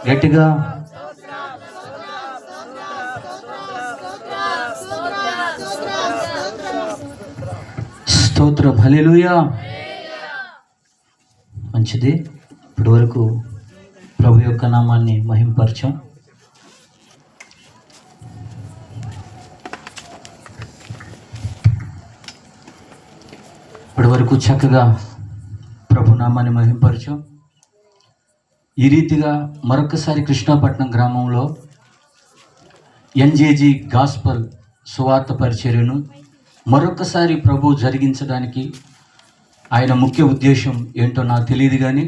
గట్టిగా స్తోత్రం. హల్లెలూయా. మంచిది. ఇప్పటి వరకు ప్రభు యొక్క నామాన్ని మహింపరచాం. ఇప్పటి వరకు చక్కగా ప్రభు నామాన్ని మహింపరచాం. ఈ రీతిగా మరొకసారి కృష్ణాపట్నం గ్రామంలో ఎన్జేజీ గాస్పల్ సువార్త పరిచర్యను మరొకసారి ప్రభు జరిగించడానికి ఆయన ముఖ్య ఉద్దేశం ఏంటో నాకు తెలియదు, కానీ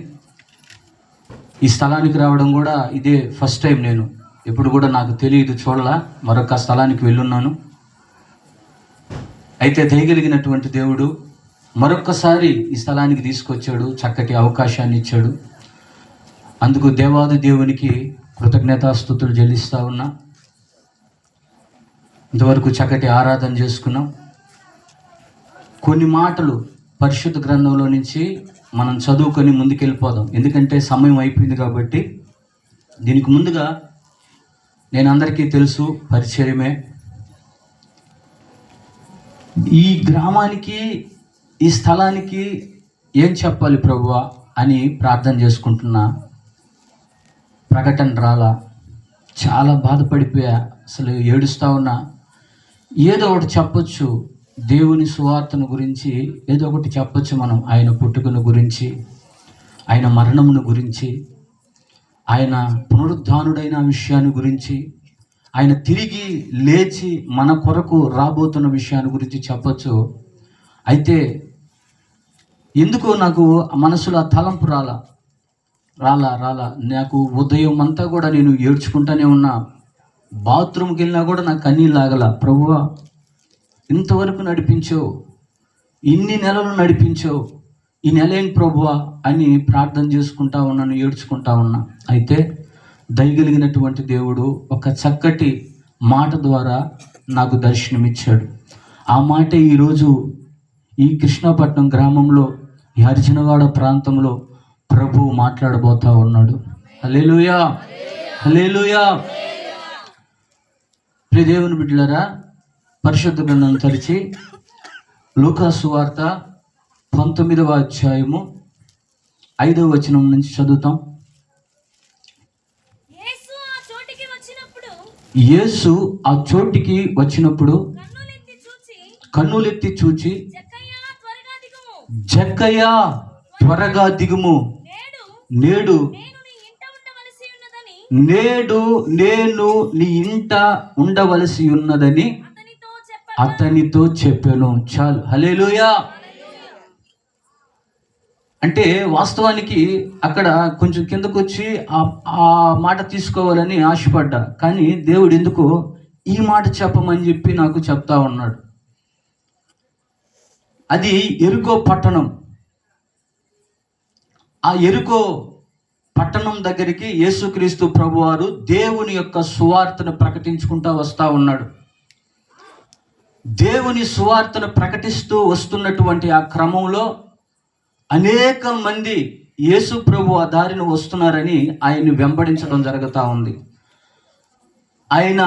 ఈ స్థలానికి రావడం కూడా ఇదే ఫస్ట్ టైం. నేను ఎప్పుడు కూడా నాకు తెలియదు, చూడలా. మరొక స్థలానికి వెళ్ళున్నాను. అయితే దయగలిగినటువంటి దేవుడు మరొక్కసారి ఈ స్థలానికి తీసుకొచ్చాడు, చక్కటి అవకాశాన్ని ఇచ్చాడు. అందుకు దేవాది దేవునికి కృతజ్ఞతాస్తుతులు చెల్లిస్తూ ఉన్నా. ఇంతవరకు చక్కటి ఆరాధన చేసుకున్నాం. కొన్ని మాటలు పరిశుద్ధ గ్రంథంలో నుంచి మనం చదువుకొని ముందుకెళ్ళిపోదాం, ఎందుకంటే సమయం అయిపోయింది కాబట్టి. దీనికి ముందుగా నేను అందరికీ తెలుసు, పరిచర్యమే. ఈ గ్రామానికి, ఈ స్థలానికి ఏం చెప్పాలి ప్రభువా అని ప్రార్థన చేసుకుంటున్నా. ప్రకటన రాలా. చాలా బాధపడిపోయా, అసలు ఏడుస్తూ ఉన్నా. ఏదో ఒకటి చెప్పొచ్చు, దేవుని సువార్తను గురించి ఏదో ఒకటి చెప్పొచ్చు మనం. ఆయన పుట్టుకను గురించి, ఆయన మరణమును గురించి, ఆయన పునరుద్ధానుడైన విషయాన్ని గురించి, ఆయన తిరిగి లేచి మన కొరకు రాబోతున్న విషయాన్ని గురించి చెప్పొచ్చు. అయితే ఎందుకో నాకు మనసులో ఆ తలంపు రాలా. నాకు ఉదయం అంతా కూడా నేను ఏడ్చుకుంటానే ఉన్నా. బాత్రూమ్కి వెళ్ళినా కూడా నాకు కన్నీళ్ళు లాగల. ప్రభువా, ఇంతవరకు నడిపించావు, ఇన్ని నెలలు నడిపించావు, ఈ నెల ఏంటి ప్రభువా అని ప్రార్థన చేసుకుంటా ఉన్నాను, ఏడ్చుకుంటా ఉన్నా. అయితే దయగలిగినటువంటి దేవుడు ఒక చక్కటి మాట ద్వారా నాకు దర్శనమిచ్చాడు. ఆ మాట ఈరోజు ఈ కృష్ణాపట్నం గ్రామంలో, ఈ హరిజనవాడ ప్రాంతంలో ప్రభు మాట్లాడబోతా ఉన్నాడు. హల్లెలూయా, హల్లెలూయా. ప్రియ దేవుని బిడ్డలారా, పరిశుద్ధ గ్రంథం తెరిచి లూకా సువార్త 19వ అధ్యాయము 5వ వచనం నుంచి చదువుతాం. యేసు ఆ చోటికి వచ్చినప్పుడు కన్నులెత్తి చూచి, జక్కయ్యా త్వరగా దిగుము, నేడు నేను నీ ఇంట ఉండవలసి ఉన్నదని అతనితో చెప్పాను. చాలు. హల్లెలూయా. అంటే వాస్తవానికి అక్కడ కొంచెం కిందకు వచ్చి ఆ మాట తీసుకోవాలని ఆశపడ్డా, కానీ దేవుడు ఎందుకో ఈ మాట చెప్పమని చెప్పి నాకు చెప్తా ఉన్నాడు. అది యెరికో పట్టణం. ఆ యెరికో పట్టణం దగ్గరికి యేసుక్రీస్తు ప్రభువారు దేవుని యొక్క సువార్తను ప్రకటించుకుంటూ వస్తూ ఉన్నాడు. దేవుని సువార్తను ప్రకటిస్తూ వస్తున్నటువంటి ఆ క్రమంలో అనేక మంది యేసు ప్రభు ఆ దారిని వస్తున్నారని ఆయన్ని వెంబడించడం జరుగుతూ ఉంది. ఆయన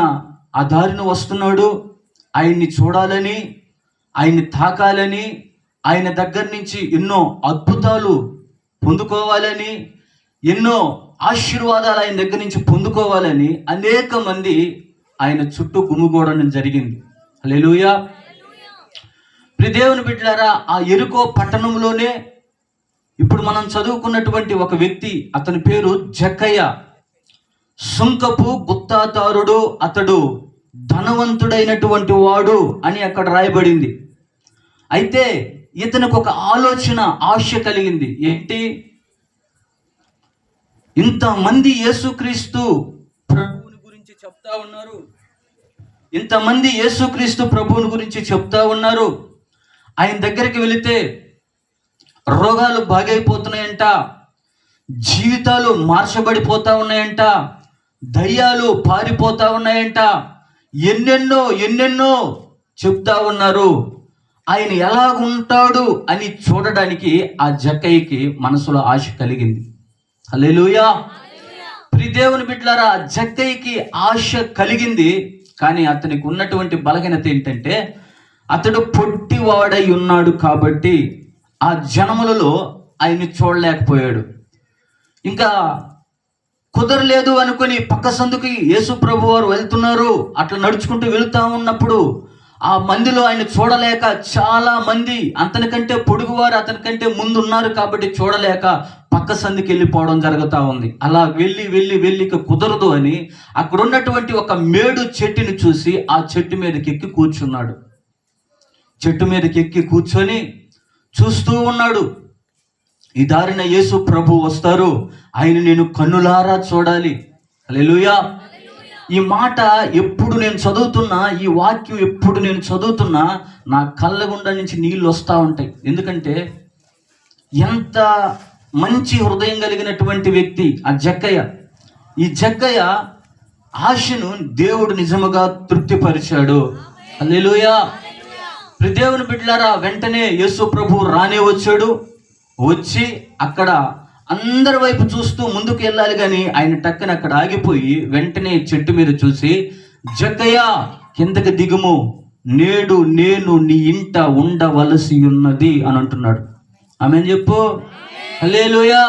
ఆ దారిని వస్తున్నాడు, ఆయన్ని చూడాలని, ఆయన్ని తాకాలని, ఆయన దగ్గర నుంచి ఎన్నో అద్భుతాలు పొందుకోవాలని, ఎన్నో ఆశీర్వాదాలు ఆయన దగ్గర నుంచి పొందుకోవాలని అనేక మంది ఆయన చుట్టూ గుమిగూడడం జరిగింది. హల్లెలూయా. ప్రియ దేవుని బిడ్డలారా, ఆ యెరికో పట్టణంలోనే ఇప్పుడు మనం చదువుకున్నటువంటి ఒక వ్యక్తి, అతని పేరు జక్కయ్య. సుంకపు గుత్తాదారుడు, అతడు ధనవంతుడైనటువంటి వాడు అని అక్కడ రాయబడింది. అయితే ఇతనికి ఒక ఆలోచన, ఆశ కలిగింది. ఏంటి? ఇంతమంది యేసుక్రీస్తు ప్రభువుని గురించి చెప్తా ఉన్నారు, ఇంతమంది యేసుక్రీస్తు ప్రభువుని గురించి చెప్తా ఉన్నారు. ఆయన దగ్గరికి వెళితే రోగాలు బాగైపోతున్నాయంట, జీవితాలు మార్చబడిపోతా ఉన్నాయంట, దయ్యాలు పారిపోతా ఉన్నాయంట, ఎన్నెన్నో చెప్తా ఉన్నారు. ఆయన ఎలాగుంటాడు అని చూడడానికి ఆ జక్కయ్యకి మనసులో ఆశ కలిగింది. హల్లెలూయా. దేవుని బిడ్డలారా, జక్కయ్యకి ఆశ కలిగింది, కానీ అతనికి ఉన్నటువంటి బలహీనత ఏంటంటే అతడు పొట్టివాడై ఉన్నాడు కాబట్టి ఆ జనములలో ఆయన్ని చూడలేకపోయాడు. ఇంకా కుదరలేదు అనుకుని పక్క సందుకి యేసు ప్రభు వారు వెళ్తున్నారు. అట్లా నడుచుకుంటూ వెళుతూ ఉన్నప్పుడు ఆ మందిలో ఆయన చూడలేక, చాలా మంది అతనికంటే పొడుగువారు అతనికంటే ముందు ఉన్నారు కాబట్టి చూడలేక పక్క సందికి వెళ్ళిపోవడం జరుగుతూ ఉంది. అలా వెళ్ళి వెళ్ళి వెళ్ళి ఇక కుదరదు అని అక్కడ ఉన్నటువంటి ఒక మేడు చెట్టుని చూసి ఆ చెట్టు మీదకి ఎక్కి కూర్చున్నాడు. చెట్టు మీదకి ఎక్కి కూర్చొని చూస్తూ ఉన్నాడు. ఈ దారిన యేసు ప్రభు వస్తారు, ఆయన నేను కన్నులారా చూడాలి. హల్లెలూయా. ఈ మాట ఎప్పుడు నేను చదువుతున్నా, ఈ వాక్యం ఎప్పుడు నేను చదువుతున్నా నా కళ్ళ గుండా నుంచి నీళ్ళు వస్తూ ఉంటాయి. ఎందుకంటే ఎంత మంచి హృదయం కలిగినటువంటి వ్యక్తి ఆ జక్కయ్య. ఈ జక్కయ్య ఆశను దేవుడు నిజముగా తృప్తిపరిచాడు. హల్లెలూయా. దేవుని బిడ్డలారా, వెంటనే యేసు ప్రభు రానే వచ్చాడు. వచ్చి అక్కడ అందరి వైపు చూస్తూ ముందుకు వెళ్ళాలి, కానీ ఆయన టక్కన అక్కడ ఆగిపోయి వెంటనే చెట్టు మీద చూసి, జక్కయ్య కిందకి దిగుము, నేడు నేను నీ ఇంట ఉండవలసి ఉన్నది అని అంటున్నాడు. ఆమేన్ చెప్పు. హల్లెలూయా.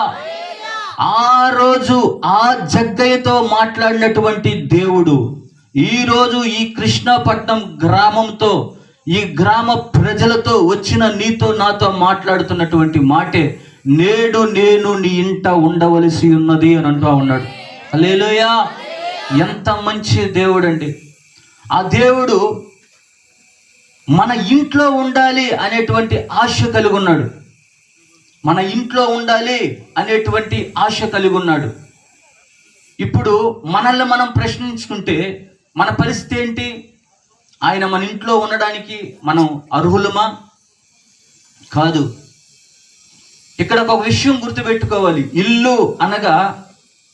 ఆ రోజు ఆ జక్కయ్యతో మాట్లాడినటువంటి దేవుడు ఈరోజు ఈ కృష్ణపట్నం గ్రామంతో, ఈ గ్రామ ప్రజలతో వచ్చిన నీతో నాతో మాట్లాడుతున్నటువంటి మాటే, నేడు నేను నీ ఇంట ఉండవలసి ఉన్నది అని అంటూ ఉన్నాడు. హల్లెలూయా. ఎంత మంచి దేవుడు అండి. ఆ దేవుడు మన ఇంట్లో ఉండాలి అనేటువంటి ఆశ కలిగి ఉన్నాడు. మన ఇంట్లో ఉండాలి అనేటువంటి ఆశ కలిగి ఉన్నాడు. ఇప్పుడు మనల్ని మనం ప్రశ్నించుకుంటే మన పరిస్థితి ఏంటి? ఆయన మన ఇంట్లో ఉండడానికి మనం అర్హులమా? కాదు. ఇక్కడ ఒక విషయం గుర్తుపెట్టుకోవాలి. ఇల్లు అనగా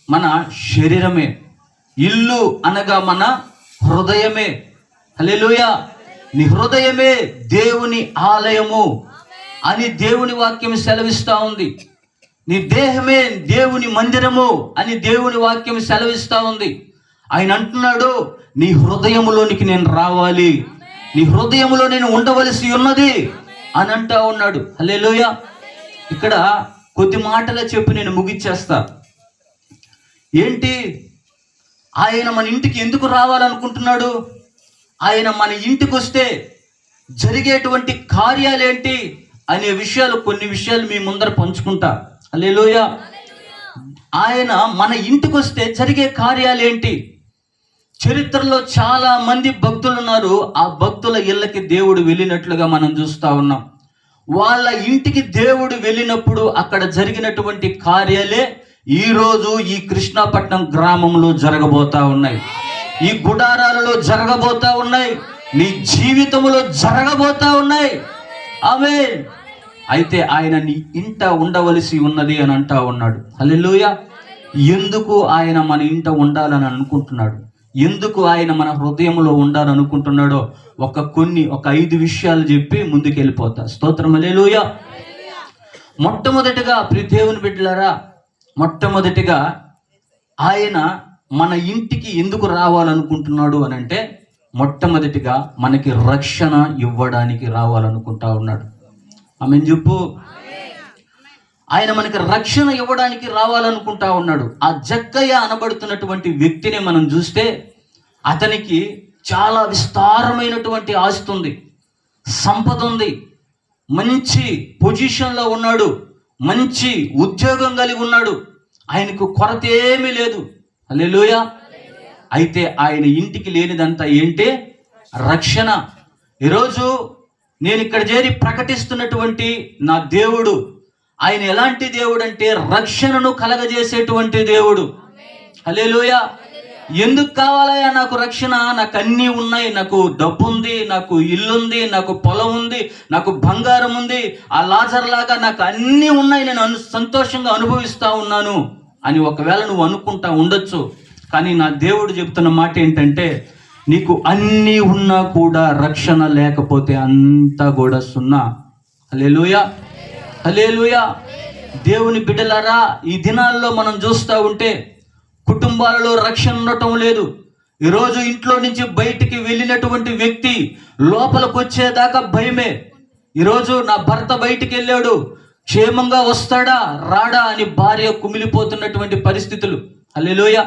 మన శరీరమే, ఇల్లు అనగా మన హృదయమే. హల్లెలూయా. నీ హృదయమే దేవుని ఆలయము అని దేవుని వాక్యం సెలవిస్తూ ఉంది. నీ దేహమే దేవుని మందిరము అని దేవుని వాక్యం సెలవిస్తూ ఉంది. ఆయన అంటున్నాడు, నీ హృదయములోనికి నేను రావాలి, నీ హృదయములో నేను ఉండవలసి ఉన్నది అని అంటా ఉన్నాడు. హల్లెలూయా. ఇక్కడ కొద్ది మాటలు చెప్పి నేను ముగిచ్చేస్తా. ఏంటి, ఆయన మన ఇంటికి ఎందుకు రావాలనుకుంటున్నాడు? ఆయన మన ఇంటికి వస్తే జరిగేటువంటి కార్యాలేంటి అనే విషయాలు, కొన్ని విషయాలు మీ ముందర పంచుకుంటా. హల్లెలూయా. ఆయన మన ఇంటికి వస్తే జరిగే కార్యాలేంటి? చరిత్రలో చాలా మంది భక్తులు ఉన్నారు. ఆ భక్తుల ఇళ్ళకి దేవుడు వెళ్ళినట్లుగా మనం చూస్తూ ఉన్నాం. వాళ్ళ ఇంటికి దేవుడు వెళ్ళినప్పుడు అక్కడ జరిగినటువంటి కార్యాలే ఈరోజు ఈ కృష్ణపట్నం గ్రామంలో జరగబోతా ఉన్నాయి, ఈ గుడారాలలో జరగబోతా ఉన్నాయి, నీ జీవితంలో జరగబోతా ఉన్నాయి. ఆమేన్. అయితే ఆయన నీ ఇంట ఉండవలసి ఉన్నది అని అంటా ఉన్నాడు. హల్లెలూయా. ఎందుకు ఆయన మన ఇంట ఉండాలని అనుకుంటున్నాడు? ఎందుకు ఆయన మన హృదయంలో ఉండాలనుకుంటున్నాడో ఒక 5 విషయాలు చెప్పి ముందుకు వెళ్ళిపోతా. స్తోత్రం. హల్లెలూయా. మొట్టమొదటిగా ప్రియ దేవుని బిడ్డలారా, మొట్టమొదటిగా ఆయన మన ఇంటికి ఎందుకు రావాలనుకుంటున్నాడు అని అంటే, మొట్టమొదటిగా మనకి రక్షణ ఇవ్వడానికి రావాలనుకుంటా ఉన్నాడు. ఆమేన్ చెప్పు. ఆయన మనకి రక్షణ ఇవ్వడానికి రావాలనుకుంటా ఉన్నాడు. ఆ జక్కయ్య అనబడుతున్నటువంటి వ్యక్తిని మనం చూస్తే అతనికి చాలా విస్తారమైనటువంటి ఆస్తి ఉంది, సంపద ఉంది, మంచి పొజిషన్లో ఉన్నాడు, మంచి ఉద్యోగం కలిగి ఉన్నాడు, ఆయనకు కొరత ఏమీ లేదు. హల్లెలూయా. అయితే ఆయన ఇంటికి లేనిదంతా ఏంటి? రక్షణ. ఈరోజు నేను ఇక్కడ చేరి ప్రకటిస్తున్నటువంటి నా దేవుడు, ఆయన ఎలాంటి దేవుడు అంటే రక్షణను కలగజేసేటువంటి దేవుడు. హల్లెలూయా. ఎందుకు కావాలయ్యా నాకు రక్షణ? నాకు అన్నీ ఉన్నాయి, నాకు డబ్బు ఉంది, నాకు ఇల్లు ఉంది, నాకు పొలం ఉంది, నాకు బంగారం ఉంది, ఆ లాజర్ లాగా నాకు అన్నీ ఉన్నాయి, నేను సంతోషంగా అనుభవిస్తూ ఉన్నాను అని ఒకవేళ నువ్వు అనుకుంటా ఉండొచ్చు. కానీ నా దేవుడు చెప్తున్న మాట ఏంటంటే, నీకు అన్నీ ఉన్నా కూడా రక్షణ లేకపోతే అంతా కూడా సున్నా. హల్లెలూయా. హల్లెలూయా. దేవుని బిడ్డలారా, ఈ దినాల్లో మనం చూస్తూ ఉంటే కుటుంబాలలో రక్షణ ఉండటం లేదు. ఈరోజు ఇంట్లో నుంచి బయటికి వెళ్ళినటువంటి వ్యక్తి లోపలికి వచ్చేదాకా భయమే. ఈరోజు నా భర్త బయటికి వెళ్ళాడు, క్షేమంగా వస్తాడా రాడా అని భార్య కుమిలిపోతున్నటువంటి పరిస్థితులు. హల్లెలూయా.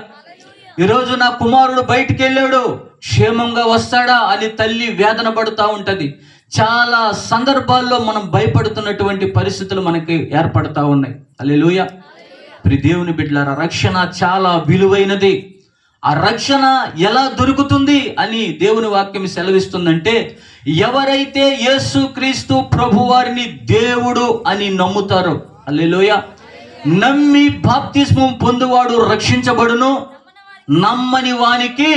ఈరోజు నా కుమారుడు బయటికి వెళ్ళాడు, క్షేమంగా వస్తాడా అని తల్లి వేదన పడుతూ ఉంటుంది. చాలా సందర్భాల్లో మనం భయపడుతున్నటువంటి పరిస్థితులు మనకి ఏర్పడతా ఉన్నాయి. హల్లెలూయా. ప్రియ దేవుని బిడ్డలారా, రక్షణ చాలా విలువైనది. ఆ రక్షణ ఎలా దొరుకుతుంది అని దేవుని వాక్యం సెలవిస్తుందంటే, ఎవరైతే యేసుక్రీస్తు ప్రభువారిని దేవుడు అని నమ్ముతారో, హల్లెలూయా, నమ్మి బాప్తిస్మం పొందువాడు రక్షించబడును, నమ్మని వానికి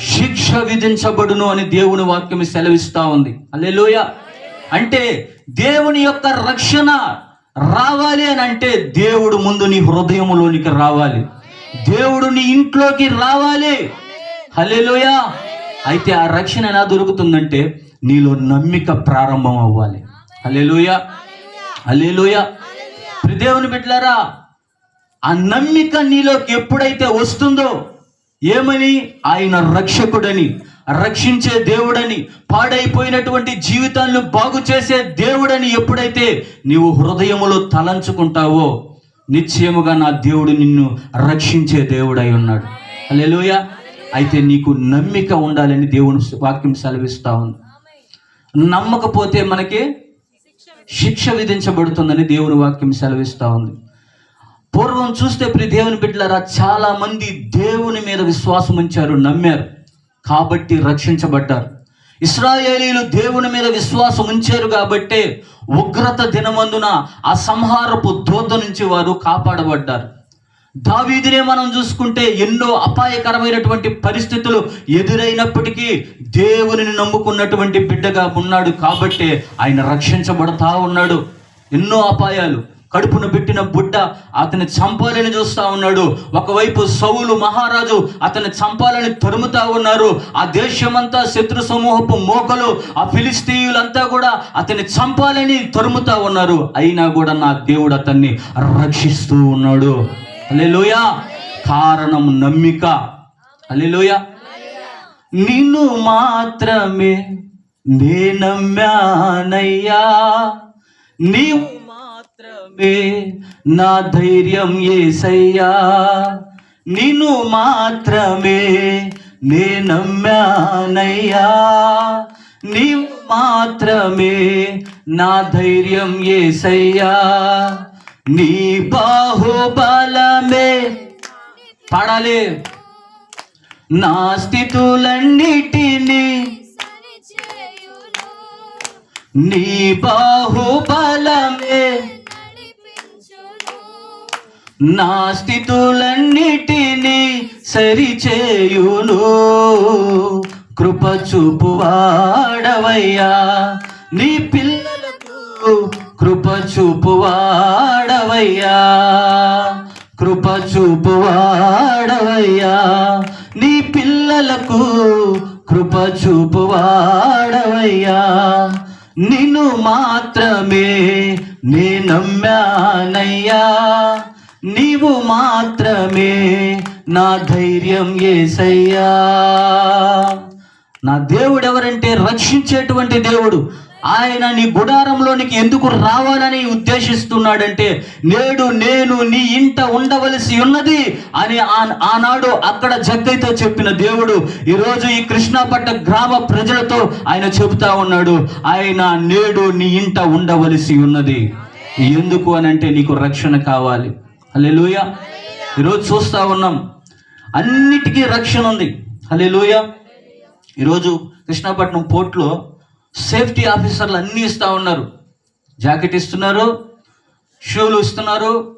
శిక్ష విధించబడును అని దేవుని వాక్యం సెలవిస్తా ఉంది. హల్లెలూయా. అంటే దేవుని యొక్క రక్షణ రావాలి అని అంటే దేవుడు ముందు నీ హృదయంలోనికి రావాలి, దేవుడు నీ ఇంట్లోకి రావాలి. హల్లెలూయా. అయితే ఆ రక్షణ ఎలా దొరుకుతుందంటే నీలో నమ్మిక ప్రారంభం అవ్వాలి. హల్లెలూయా. హల్లెలూయా. ప్రియ దేవుని బిడ్డలారా, ఆ నమ్మిక నీలోకి ఎప్పుడైతే వస్తుందో, ఏమని? ఆయన రక్షకుడని, రక్షించే దేవుడని, పాడైపోయినటువంటి జీవితాలను బాగు చేసే దేవుడని ఎప్పుడైతే నీవు హృదయములో తలంచుకుంటావో, నిశ్చయముగా నా దేవుడు నిన్ను రక్షించే దేవుడై ఉన్నాడు. హల్లెలూయా. అయితే నీకు నమ్మిక ఉండాలని దేవుని వాక్యం సెలవిస్తా ఉంది. నమ్మకపోతే మనకి శిక్ష విధించబడుతుందని దేవుని వాక్యం సెలవిస్తా ఉంది. పూర్వం చూస్తే ప్రియ దేవుని బిడ్డలారా, చాలా మంది దేవుని మీద విశ్వాసం ఉంచారు, నమ్మారు, కాబట్టి రక్షించబడ్డారు. ఇశ్రాయేలీయులు దేవుని మీద విశ్వాసం ఉంచారు కాబట్టే ఉగ్రత దినమందున ఆ సంహారపు దూత నుంచి వారు కాపాడబడ్డారు. దావీదునే మనం చూసుకుంటే ఎన్నో అపాయకరమైనటువంటి పరిస్థితులు ఎదురైనప్పటికీ దేవునిని నమ్ముకున్నటువంటి బిడ్డగా ఉన్నాడు కాబట్టే ఆయన రక్షించబడతా ఉన్నాడు. ఎన్నో అపాయాలు, కడుపును పెట్టిన బుడ్డ అతన్ని చంపాలని చూస్తూ ఉన్నాడు. ఒకవైపు సౌలు మహారాజు అతన్ని చంపాలని తరుముతా ఉన్నారు. ఆ దేశమంతా శత్రు సమూహపు మోకలు, ఆ ఫిలిస్తీయులంతా కూడా అతన్ని చంపాలని తరుముతా ఉన్నారు. అయినా కూడా నా దేవుడు అతన్ని రక్షిస్తూ ఉన్నాడు. హల్లెలూయా. కారణం నమ్మిక. హల్లెలూయా. నిన్ను మాత్రమే నే నమ్మానయ్యా, నీవు మాత్రమే నా ధైర్యం యేసయ్యా, నిన్ను మాత్రమే నే నమ్మానయ్యా, నీవు మాత్రమే నా ధైర్యం యేసయ్యా, నీ బాహుబలమే. పాడాలి. నా స్థితులన్నిటినీ నీ బాహుబలమే, నా స్థితులన్నిటినీ సరిచేయును, కృప చూపువాడవయ్యా, నీ పిల్లలకు కృప చూపువాడవయ్యా, కృప చూపువాడవయ్యా, నీ పిల్లలకు కృప చూపువాడవయ్యా, నిన్ను మాత్రమే నే నమ్మానయ్యా, నీవు మాత్రమే నా ధైర్యం యేసయ్యా. నా దేవుడు ఎవరంటే రక్షించేటువంటి దేవుడు. ఆయన నీ గుడారంలోనికి ఎందుకు రావాలని ఉద్దేశిస్తున్నాడంటే, నేడు నేను నీ ఇంట ఉండవలసి ఉన్నది అని ఆనాడు అక్కడ జగ్గయ్యతో చెప్పిన దేవుడు ఈరోజు ఈ కృష్ణాపట్ట గ్రామ ప్రజలతో ఆయన చెబుతా ఉన్నాడు, ఆయన నేడు నీ ఇంట ఉండవలసి ఉన్నది. ఎందుకు అని అంటే నీకు రక్షణ కావాలి. హల్లెలూయా. ఈరోజు చూస్తా ఉన్నాం, అన్నిటికీ రక్షణ ఉంది. హల్లెలూయా. ఈరోజు కృష్ణాపట్నం పోర్ట్లో సేఫ్టీ ఆఫీసర్లు అన్నీ ఇస్తూ ఉన్నారు. జాకెట్ ఇస్తున్నారు, షూలు ఇస్తున్నారు,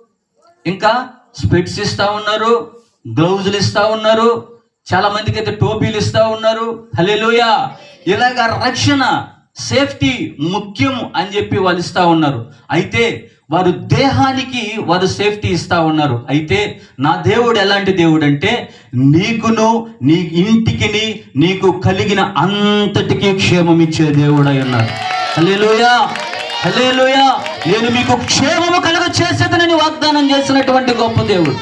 ఇంకా స్పెట్స్ ఇస్తూ ఉన్నారు, గ్లౌజులు ఇస్తూ ఉన్నారు, చాలా మందికి అయితే టోపీలు ఇస్తూ ఉన్నారు. హల్లెలూయా. ఇలాగా రక్షణ, సేఫ్టీ ముఖ్యం అని చెప్పి వాళ్ళు ఇస్తూ ఉన్నారు. అయితే వారు దేహానికి వారు సేఫ్టీ ఇస్తూ ఉన్నారు. అయితే నా దేవుడు ఎలాంటి దేవుడు అంటే, నీకును నీ ఇంటికి నీకు కలిగిన అంతటికీ క్షేమం ఇచ్చే దేవుడై ఉన్నాడు. హల్లెలూయా. హల్లెలూయా. నేను మీకు క్షేమము కలుగ చేసేదనని వాగ్దానం చేసినటువంటి గొప్ప దేవుడు.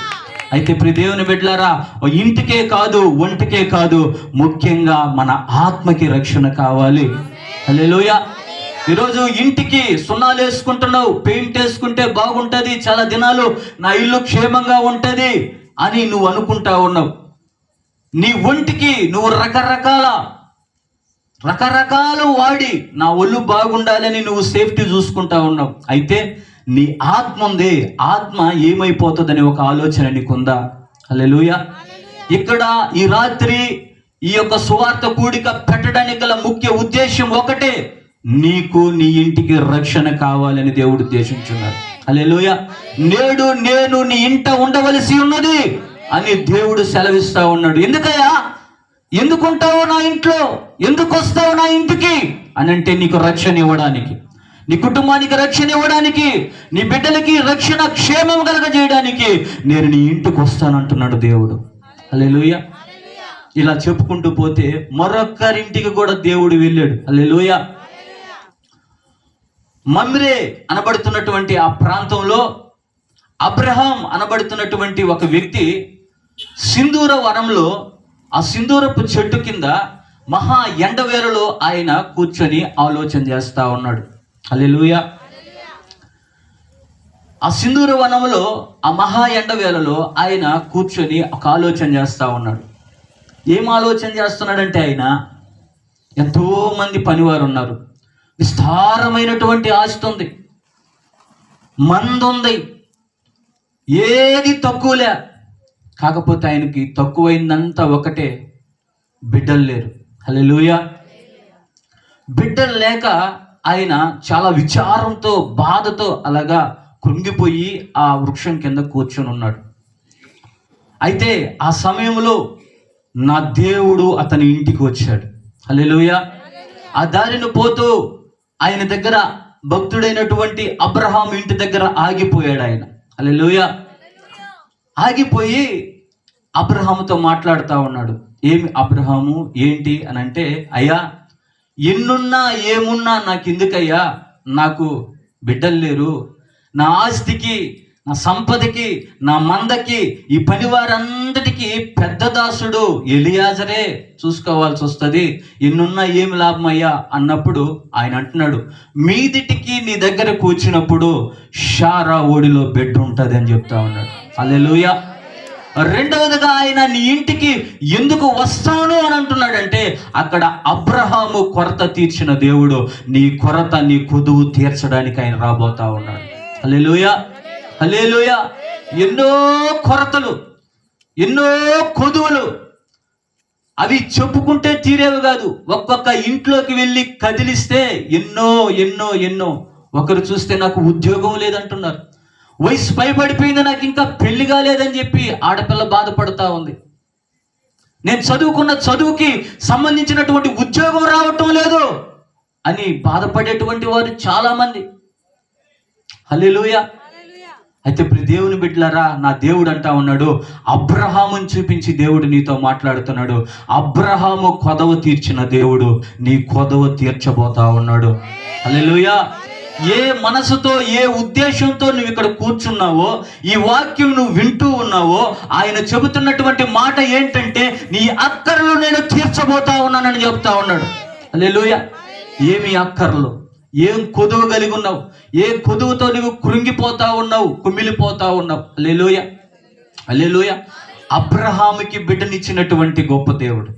అయితే ప్రియ దేవుని బిడ్డలారా, ఇంటికే కాదు, ఒంటికే కాదు, ముఖ్యంగా మన ఆత్మకి రక్షణ కావాలి. హల్లెలూయా. ఈరోజు ఇంటికి సున్నాలు వేసుకుంటున్నావు, పెయింట్ వేసుకుంటే బాగుంటుంది, చాలా దినాలు నా ఇల్లు క్షేమంగా ఉంటుంది అని నువ్వు అనుకుంటా ఉన్నావు. నీ ఒంటికి నువ్వు రకరకాలు వాడి నా ఒళ్ళు బాగుండాలని నువ్వు సేఫ్టీ చూసుకుంటా ఉన్నావు. అయితే నీ ఆత్మ ఉంది, ఆత్మ ఏమైపోతుందని ఒక ఆలోచన నీకుందా? హల్లెలూయా. ఇక్కడ ఈ రాత్రి ఈ యొక్క సువార్త కూడిక పెట్టడానికి గల ముఖ్య ఉద్దేశం ఒకటే, నీకు నీ ఇంటికి రక్షణ కావాలని దేవుడు ఉద్దేశించున్నాడు. హల్లెలూయా. నేడు నేను నీ ఇంట ఉండవలసి ఉన్నది అని దేవుడు సెలవిస్తా ఉన్నాడు. ఎందుకయ్యా, ఎందుకుంటావు నా ఇంట్లో, ఎందుకు వస్తావు నా ఇంటికి అని అంటే, నీకు రక్షణ ఇవ్వడానికి, నీ కుటుంబానికి రక్షణ ఇవ్వడానికి, నీ బిడ్డలకి రక్షణ క్షేమం కలగజేయడానికి నేను నీ ఇంటికి వస్తానంటున్నాడు దేవుడు. హల్లెలూయా. ఇలా చెప్పుకుంటూ పోతే మరొక్కరింటికి కూడా దేవుడు వెళ్ళాడు. హల్లెలూయా. మమ్రే అనబడుతున్నటువంటి ఆ ప్రాంతంలో అబ్రహాం అనబడుతున్నటువంటి ఒక వ్యక్తి సింధూర వనంలో, ఆ సింధూరపు చెట్టు కింద మహా ఎండవేళలో ఆయన కూర్చొని ఆలోచన చేస్తా ఉన్నాడు. హల్లెలూయా. ఆ సింధూర వనంలో ఆ మహా ఎండవేళలో ఆయన కూర్చొని ఒక ఆలోచన చేస్తా ఉన్నాడు. ఏం ఆలోచన చేస్తున్నాడంటే, ఆయన ఎంతో మంది పనివారు ఉన్నారు, విస్తారమైనటువంటి ఆస్తి ఉంది, మంది ఉంది, ఏది తక్కువలే. కాకపోతే ఆయనకి తక్కువైందంతా ఒకటే, బిడ్డలు లేరు. హల్లెలూయా. బిడ్డలు లేక ఆయన చాలా విచారంతో, బాధతో అలాగా కృంగిపోయి ఆ వృక్షం కింద కూర్చొని ఉన్నాడు. అయితే ఆ సమయంలో నా దేవుడు అతని ఇంటికి వచ్చాడు. హల్లెలూయా. ఆ దారిని పోతూ ఆయన దగ్గర భక్తుడైనటువంటి అబ్రహాం ఇంటి దగ్గర ఆగిపోయాడు ఆయన. హల్లెలూయా. ఆగిపోయి అబ్రహాముతో మాట్లాడుతూ ఉన్నాడు. ఏమి అబ్రహాము, ఏంటి అని అంటే, అయ్యా, ఎన్నున్నా ఏమున్నా నాకు ఎందుకయ్యా, నాకు బిడ్డలు లేరు, నా ఆస్తికి, నా సంపదకి, నా మందకి, ఈ పనివారందరికీ పెద్ద దాసుడు ఎలియాజరే చూసుకోవాల్సి వస్తుంది, ఎన్నున్నా ఏమి లాభం అయ్యా అన్నప్పుడు ఆయన అంటున్నాడు, మీదిటికి నీ దగ్గర కూర్చున్నప్పుడు షారా ఓడిలో బిడ్డ ఉంటుంది అని చెప్తా ఉన్నాడు. హల్లెలూయా. రెండవదిగా ఆయన నీ ఇంటికి ఎందుకు వస్తాను అని అంటున్నాడంటే, అక్కడ అబ్రహాము కొరత తీర్చిన దేవుడు నీ కొరత, నీ కొదువు తీర్చడానికి ఆయన రాబోతా ఉన్నాడు. హల్లెలూయా. హల్లెలూయా. ఎన్నో కొరతలు, ఎన్నో కొదువులు, అవి చెప్పుకుంటే తీరేవి కాదు. ఒక్కొక్క ఇంట్లోకి వెళ్ళి కదిలిస్తే ఎన్నో ఎన్నో ఎన్నో. ఒకరు చూస్తే నాకు ఉద్యోగం లేదంటున్నారు, వయసు పైబడిపోయింది, నాకు ఇంకా పెళ్లి కాలేదని చెప్పి ఆడపిల్ల బాధపడతా ఉంది, నేను చదువుకున్న చదువుకి సంబంధించినటువంటి ఉద్యోగం రావటం లేదు అని బాధపడేటువంటి వారు చాలా మంది. హల్లెలూయా. అయితే ఇప్పుడు దేవుని బిడ్డలారా, నా దేవుడు అంటా ఉన్నాడు, అబ్రహాముని చూపించి దేవుడు నీతో మాట్లాడుతున్నాడు. అబ్రహాము కొదవ తీర్చిన దేవుడు నీ కొదవ తీర్చబోతా ఉన్నాడు. హల్లెలూయా. ఏ మనసుతో, ఏ ఉద్దేశంతో నువ్వు ఇక్కడ కూర్చున్నావో, ఈ వాక్యం నువ్వు వింటూ ఉన్నావో, ఆయన చెబుతున్నటువంటి మాట ఏంటంటే, నీ అక్కర్లు నేను తీర్చబోతా ఉన్నానని చెప్తా ఉన్నాడు. హల్లెలూయా. ఏమి అక్కర్లు, ఏం కొదువు కలిగి ఉన్నావు, ఏ కొదువుతో నువ్వు కృంగిపోతా ఉన్నావు, కుమిలిపోతా ఉన్నావు. హల్లెలూయా. హల్లెలూయా. అబ్రహాముకి బిడ్డనిచ్చినటువంటి గొప్ప దేవుడు.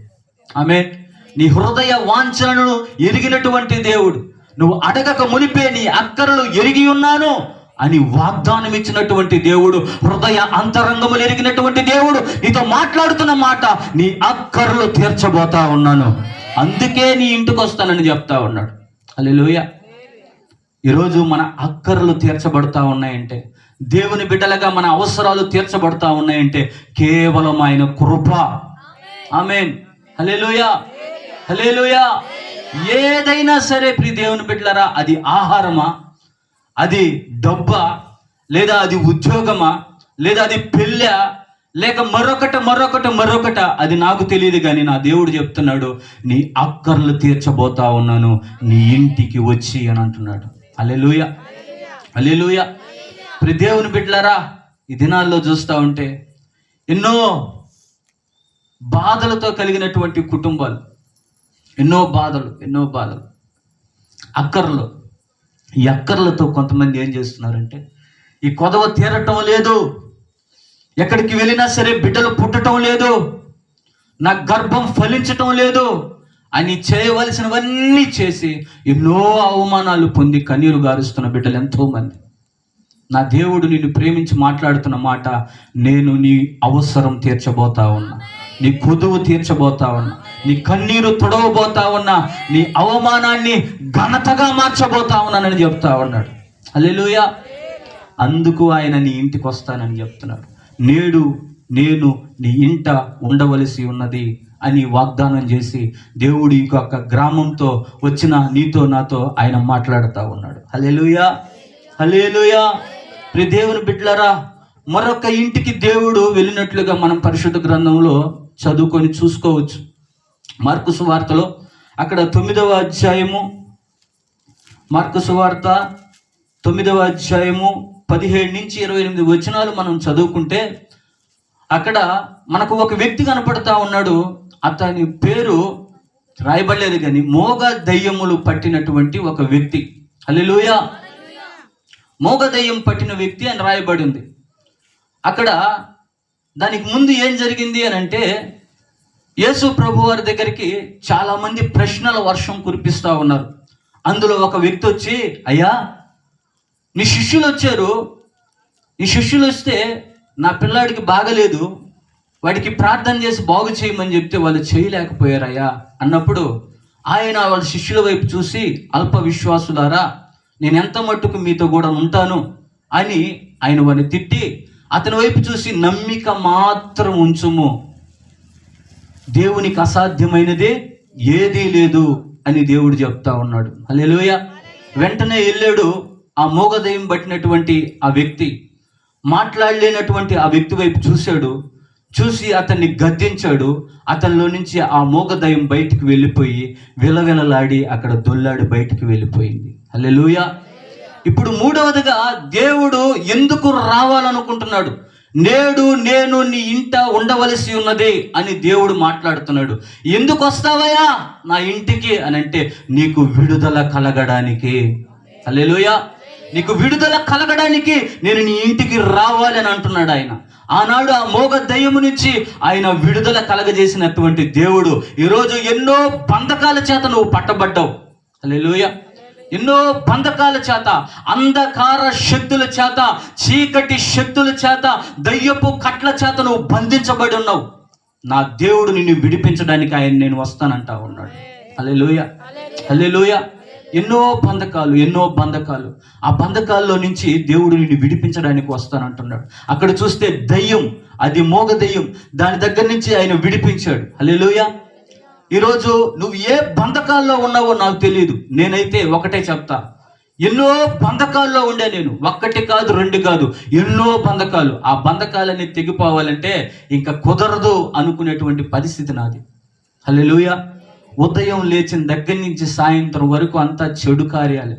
ఆమేన్. నీ హృదయ వాంఛనను ఎరిగినటువంటి దేవుడు, నువ్వు అడగక మునిపే నీ అక్కరలు ఎరిగి ఉన్నాను అని వాగ్దానం ఇచ్చినటువంటి దేవుడు, హృదయ అంతరంగములు ఎరిగినటువంటి దేవుడు నీతో మాట్లాడుతున్న మాట, నీ అక్కర్లు తీర్చబోతా ఉన్నాను, అందుకే నీ ఇంటికి వస్తానని చెప్తా ఉన్నాడు. హల్లెలూయా. ఈరోజు మన అక్కర్లు తీర్చబడతా ఉన్నాయంటే, దేవుని బిడ్డలుగా మన అవసరాలు తీర్చబడతా ఉన్నాయంటే కేవలం ఆయన కృప. ఆమేన్. హల్లెలూయా. హల్లెలూయా. ఏదైనా సరే ప్రియ దేవుని బిడ్డలారా, అది ఆహారమా, అది డబ్బా, లేదా అది ఉద్యోగమా, లేదా అది పెళ్ళా, లేక మరొకట, అది నాకు తెలియదు, కానీ నా దేవుడు చెప్తున్నాడు, నీ అక్కర్లు తీర్చబోతా ఉన్నాను నీ ఇంటికి వచ్చి అని అంటున్నాడు. హల్లెలూయా. హల్లెలూయా. ప్రియ దేవుని బిడ్డలారా, ఈ దినాల్లో చూస్తూ ఉంటే ఎన్నో బాధలతో కలిగినటువంటి కుటుంబాలు, ఎన్నో బాధలు, అక్కర్లు. ఈ అక్కర్లతో కొంతమంది ఏం చేస్తున్నారంటే, ఈ కొదవ తీరటం లేదు, ఎక్కడికి వెళ్ళినా సరే బిడ్డలు పుట్టడం లేదు, నా గర్భం ఫలించటం లేదు అని చేయవలసినవన్నీ చేసి ఎన్నో అవమానాలు పొంది కన్నీరు గారుస్తున్న బిడ్డలు ఎంతోమంది. నా దేవుడు నిన్ను ప్రేమించి మాట్లాడుతున్న మాట, నేను నీ అవసరం తీర్చబోతా ఉన్నా, నీ కొదువు తీర్చబోతా ఉన్నా, నీ కన్నీరు తుడవబోతా ఉన్నా, నీ అవమానాన్ని ఘనతగా మార్చబోతా ఉన్నానని చెప్తా ఉన్నాడు. హల్లెలూయా. అందుకు ఆయన నీ ఇంటికి వస్తానని చెప్తున్నాడు. నేడు నేను నీ ఇంట ఉండవలసి ఉన్నది అని వాగ్దానం చేసి దేవుడి యొక్క గ్రామంతో వచ్చిన నీతో నాతో ఆయన మాట్లాడుతూ ఉన్నాడు. హల్లెలూయా, హల్లెలూయా. ప్రియ దేవుని బిడ్డలారా, మరొక ఇంటికి దేవుడు వెళ్ళినట్లుగా మనం పరిశుద్ధ గ్రంథంలో చదువుకొని చూసుకోవచ్చు. మార్కు సువార్తలో అక్కడ 9వ అధ్యాయము, మార్కు సువార్త 9వ అధ్యాయము 17 నుంచి 28 వచనాలు మనం చదువుకుంటే అక్కడ మనకు ఒక వ్యక్తి కనపడతా ఉన్నాడు. అతని పేరు రాయబడలేదు కానీ మోగ దయ్యములు పట్టినటువంటి ఒక వ్యక్తి. హల్లెలూయా. మోగ దయ్యం పట్టిన వ్యక్తి అని రాయబడి ఉంది. అక్కడ దానికి ముందు ఏం జరిగింది అని అంటే, యేసు ప్రభు వారి దగ్గరికి చాలామంది ప్రశ్నల వర్షం కురిపిస్తూ ఉన్నారు. అందులో ఒక వ్యక్తి వచ్చి, అయ్యా నీ శిష్యులు వచ్చారు, ఈ శిష్యులు వస్తే నా పిల్లాడికి బాగలేదు, వాడికి ప్రార్థన చేసి బాగు చేయమని చెప్తే వాళ్ళు చేయలేకపోయారయ్యా అన్నప్పుడు ఆయన వాళ్ళ శిష్యుల వైపు చూసి, అల్ప విశ్వాసులారా, నేను ఎంత మట్టుకు మీతో కూడా ఉంటాను అని ఆయన వారిని తిట్టి అతని వైపు చూసి, నమ్మిక మాత్రం ఉంచుము, దేవునికి అసాధ్యమైనదే ఏదీ లేదు అని దేవుడు చెప్తా ఉన్నాడు. హల్లెలూయా. వెంటనే వెళ్ళాడు ఆ మోగదయం పట్టినటువంటి ఆ వ్యక్తి, మాట్లాడలేనటువంటి ఆ వ్యక్తి వైపు చూశాడు. చూసి అతన్ని గద్దించాడు. అతనిలో నుంచి ఆ మోగదయం బయటికి వెళ్ళిపోయి విలవిలలాడి అక్కడ దొల్లాడి బయటికి వెళ్ళిపోయింది. హల్లెలూయా. ఇప్పుడు మూడవదిగా దేవుడు ఎందుకు రావాలనుకుంటున్నాడు? నేడు నేను నీ ఇంట ఉండవలసి ఉన్నది అని దేవుడు మాట్లాడుతున్నాడు. ఎందుకు వస్తావయ్యా నా ఇంటికి అని అంటే, నీకు విడుదల కలగడానికి. హల్లెలూయా. నీకు విడుదల కలగడానికి నేను నీ ఇంటికి రావాలి అని అంటున్నాడు ఆయన. ఆనాడు ఆ మోగ దయ్యము నుంచి ఆయన విడుదల కలగజేసినటువంటి దేవుడు ఈరోజు ఎన్నో బంధకాల చేత నువ్వు పట్టబడ్డావు. హల్లెలూయా. ఎన్నో బంధకాల చేత, అంధకార శక్తుల చేత, చీకటి శక్తుల చేత, దయ్యపు కట్ల చేత నువ్వు బంధించబడి ఉన్నావు. నా దేవుడు నిన్ను విడిపించడానికి ఆయన నేను వస్తానంటా ఉన్నాడు. హల్లెలూయా, హల్లెలూయా. ఎన్నో బంధకాలు, ఆ బంధకాల్లో నుంచి దేవుడు నిన్ను విడిపించడానికి వస్తానంటున్నాడు. అక్కడ చూస్తే దయ్యం, అది మోగ దయ్యం, దాని దగ్గర నుంచి ఆయన విడిపించాడు. హల్లెలూయా. ఈరోజు నువ్వు ఏ బంధకాల్లో ఉన్నావో నాకు తెలియదు. నేనైతే ఒకటే చెప్తా, ఎన్నో బంధకాల్లో ఉండే నేను. ఒక్కటి కాదు, రెండు కాదు, ఎన్నో బంధకాలు. ఆ బంధకాలన్నీ తెగిపోవాలంటే ఇంకా కుదరదు అనుకునేటువంటి పరిస్థితి నాది. హల్లెలూయా. ఉదయం లేచిన దగ్గర నుంచి సాయంత్రం వరకు అంతా చెడు కార్యాలు.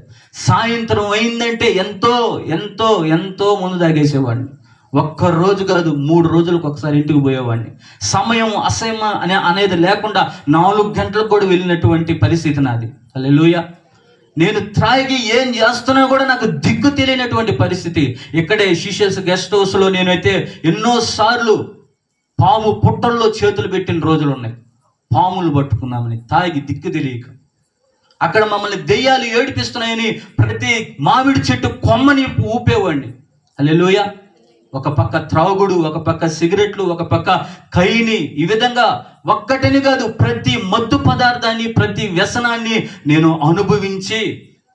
సాయంత్రం అయిందంటే ఎంతో ఎంతో ఎంతో ముందు తాగేసేవాడిని. ఒక్క రోజు కాదు, 3 రోజులకు ఒకసారి ఇంటికి పోయేవాడిని. సమయం అనేది లేకుండా 4 గంటలకు కూడా వెళ్ళినటువంటి పరిస్థితి నాది. హల్లెలూయా. నేను త్రాగి ఏం చేస్తున్నా కూడా నాకు దిక్కు తెలియనటువంటి పరిస్థితి. ఇక్కడే శిష్యస్ గెస్ట్ హౌస్లో నేనైతే ఎన్నోసార్లు పాము పుట్టల్లో చేతులు పెట్టిన రోజులు ఉన్నాయి. పాములు పట్టుకున్నామని తాగి దిక్కు తెలియక అక్కడ మమ్మల్ని దెయ్యాలు ఏడిపిస్తున్నాయని ప్రతి మామిడి చెట్టు కొమ్మని ఊపేవాడిని. హల్లెలూయా. ఒక పక్క త్రాగుడు, ఒక పక్క సిగరెట్లు, ఒక పక్క కైని, ఈ విధంగా ఒక్కటిని కాదు, ప్రతి మత్తు పదార్థాన్ని, ప్రతి వ్యసనాన్ని నేను అనుభవించి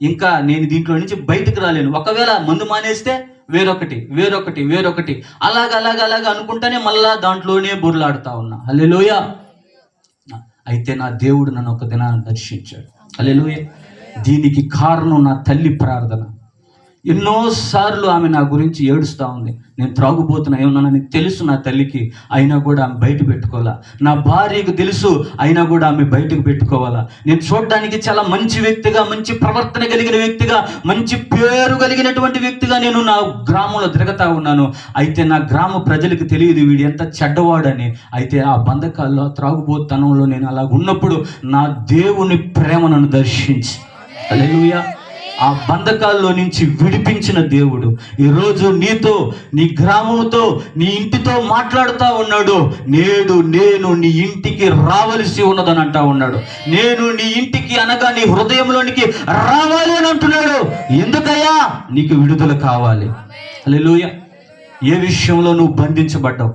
ఇంకా నేను దీంట్లో నుంచి బయటకు రాలేను. ఒకవేళ మందు మానేస్తే వేరొకటి అలాగ అనుకుంటానే మళ్ళా దాంట్లోనే బుర్లాడుతా ఉన్నా. హల్లెలూయా. అయితే నా దేవుడు నన్ను ఒక దినాన్ని దర్శించాడు. హల్లెలూయా. దీనికి కారణం నా తల్లి ప్రార్థన. ఎన్నోసార్లు ఆమె నా గురించి ఏడుస్తూ ఉంది. నేను త్రాగుబోతున్నా ఏమన్నానని తెలుసు నా తల్లికి, అయినా కూడా ఆమె బయట పెట్టుకోవాలా. నా భార్యకు తెలుసు, అయినా కూడా ఆమె బయటకు పెట్టుకోవాలా. నేను చూడడానికి చాలా మంచి వ్యక్తిగా, మంచి ప్రవర్తన కలిగిన వ్యక్తిగా, మంచి పేరు కలిగినటువంటి వ్యక్తిగా నేను నా గ్రామంలో తిరుగుతూ ఉన్నాను. అయితే నా గ్రామ ప్రజలకు తెలియదు వీడు ఎంత చెడ్డవాడని. అయితే ఆ బంధకాల్లో, త్రాగుబోతనంలో నేను అలా ఉన్నప్పుడు నా దేవుని ప్రేమ నన్ను దర్శించి, హల్లెలూయా, ఆ బంధకాల్లో నుంచి విడిపించిన దేవుడు ఈరోజు నీతో, నీ గ్రామంతో, నీ ఇంటితో మాట్లాడుతూ ఉన్నాడు. నేడు నేను నీ ఇంటికి రావలసి ఉన్నదని అంటా ఉన్నాడు. నేను నీ ఇంటికి అనగా నీ హృదయంలోనికి రావాలి అని అంటున్నాడు. ఎందుకయ్యా? నీకు విడుదల కావాలి. హల్లెలూయా. ఏ విషయంలో నువ్వు బంధించబడ్డావు?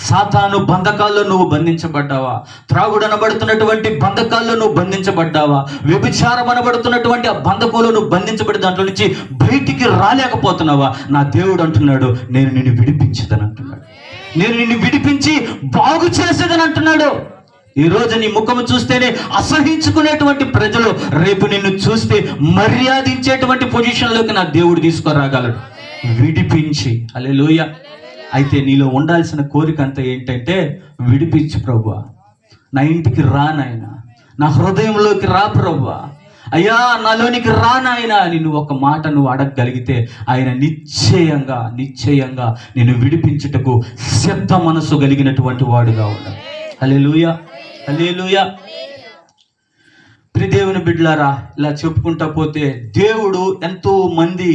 సాతాను బంధకాల్లో నువ్వు బంధించబడ్డావా? త్రాగుడు అనబడుతున్నటువంటి బంధకాల్లో నువ్వు బంధించబడ్డావా? వ్యభిచారం అనబడుతున్నటువంటి ఆ బంధకంలో నువ్వు బంధించబడి దాంట్లో నుంచి బయటికి రాలేకపోతున్నావా? నా దేవుడు అంటున్నాడు, నేను నిన్ను విడిపించేదని అంటున్నాడు. నేను నిన్ను విడిపించి బాగు చేసేదని అంటున్నాడు. ఈరోజు నీ ముఖము చూస్తేనే అసహించుకునేటువంటి ప్రజలు రేపు నిన్ను చూస్తే మర్యాదించేటువంటి పొజిషన్లోకి నా దేవుడు తీసుకురాగలడు, విడిపించి. హల్లెలూయా. అయితే నీలో ఉండాల్సిన కోరిక అంతా ఏంటంటే, విడిపించు ప్రభువా, నా ఇంటికి రా నాయన, నా హృదయంలోకి రా ప్రభువా, అయ్యా నాలోనికి రా నాయన అని నువ్వు ఒక మాట నువ్వు అడగగలిగితే ఆయన నిశ్చయంగా నేను విడిపించుటకు సిద్ధ మనసు కలిగినటువంటి వాడుగా ఉన్నాడు. హల్లెలూయా, హల్లెలూయా. ప్రియ దేవుని బిడ్డలారా, ఇలా చెప్పుకుంటా పోతే దేవుడు ఎంతో మంది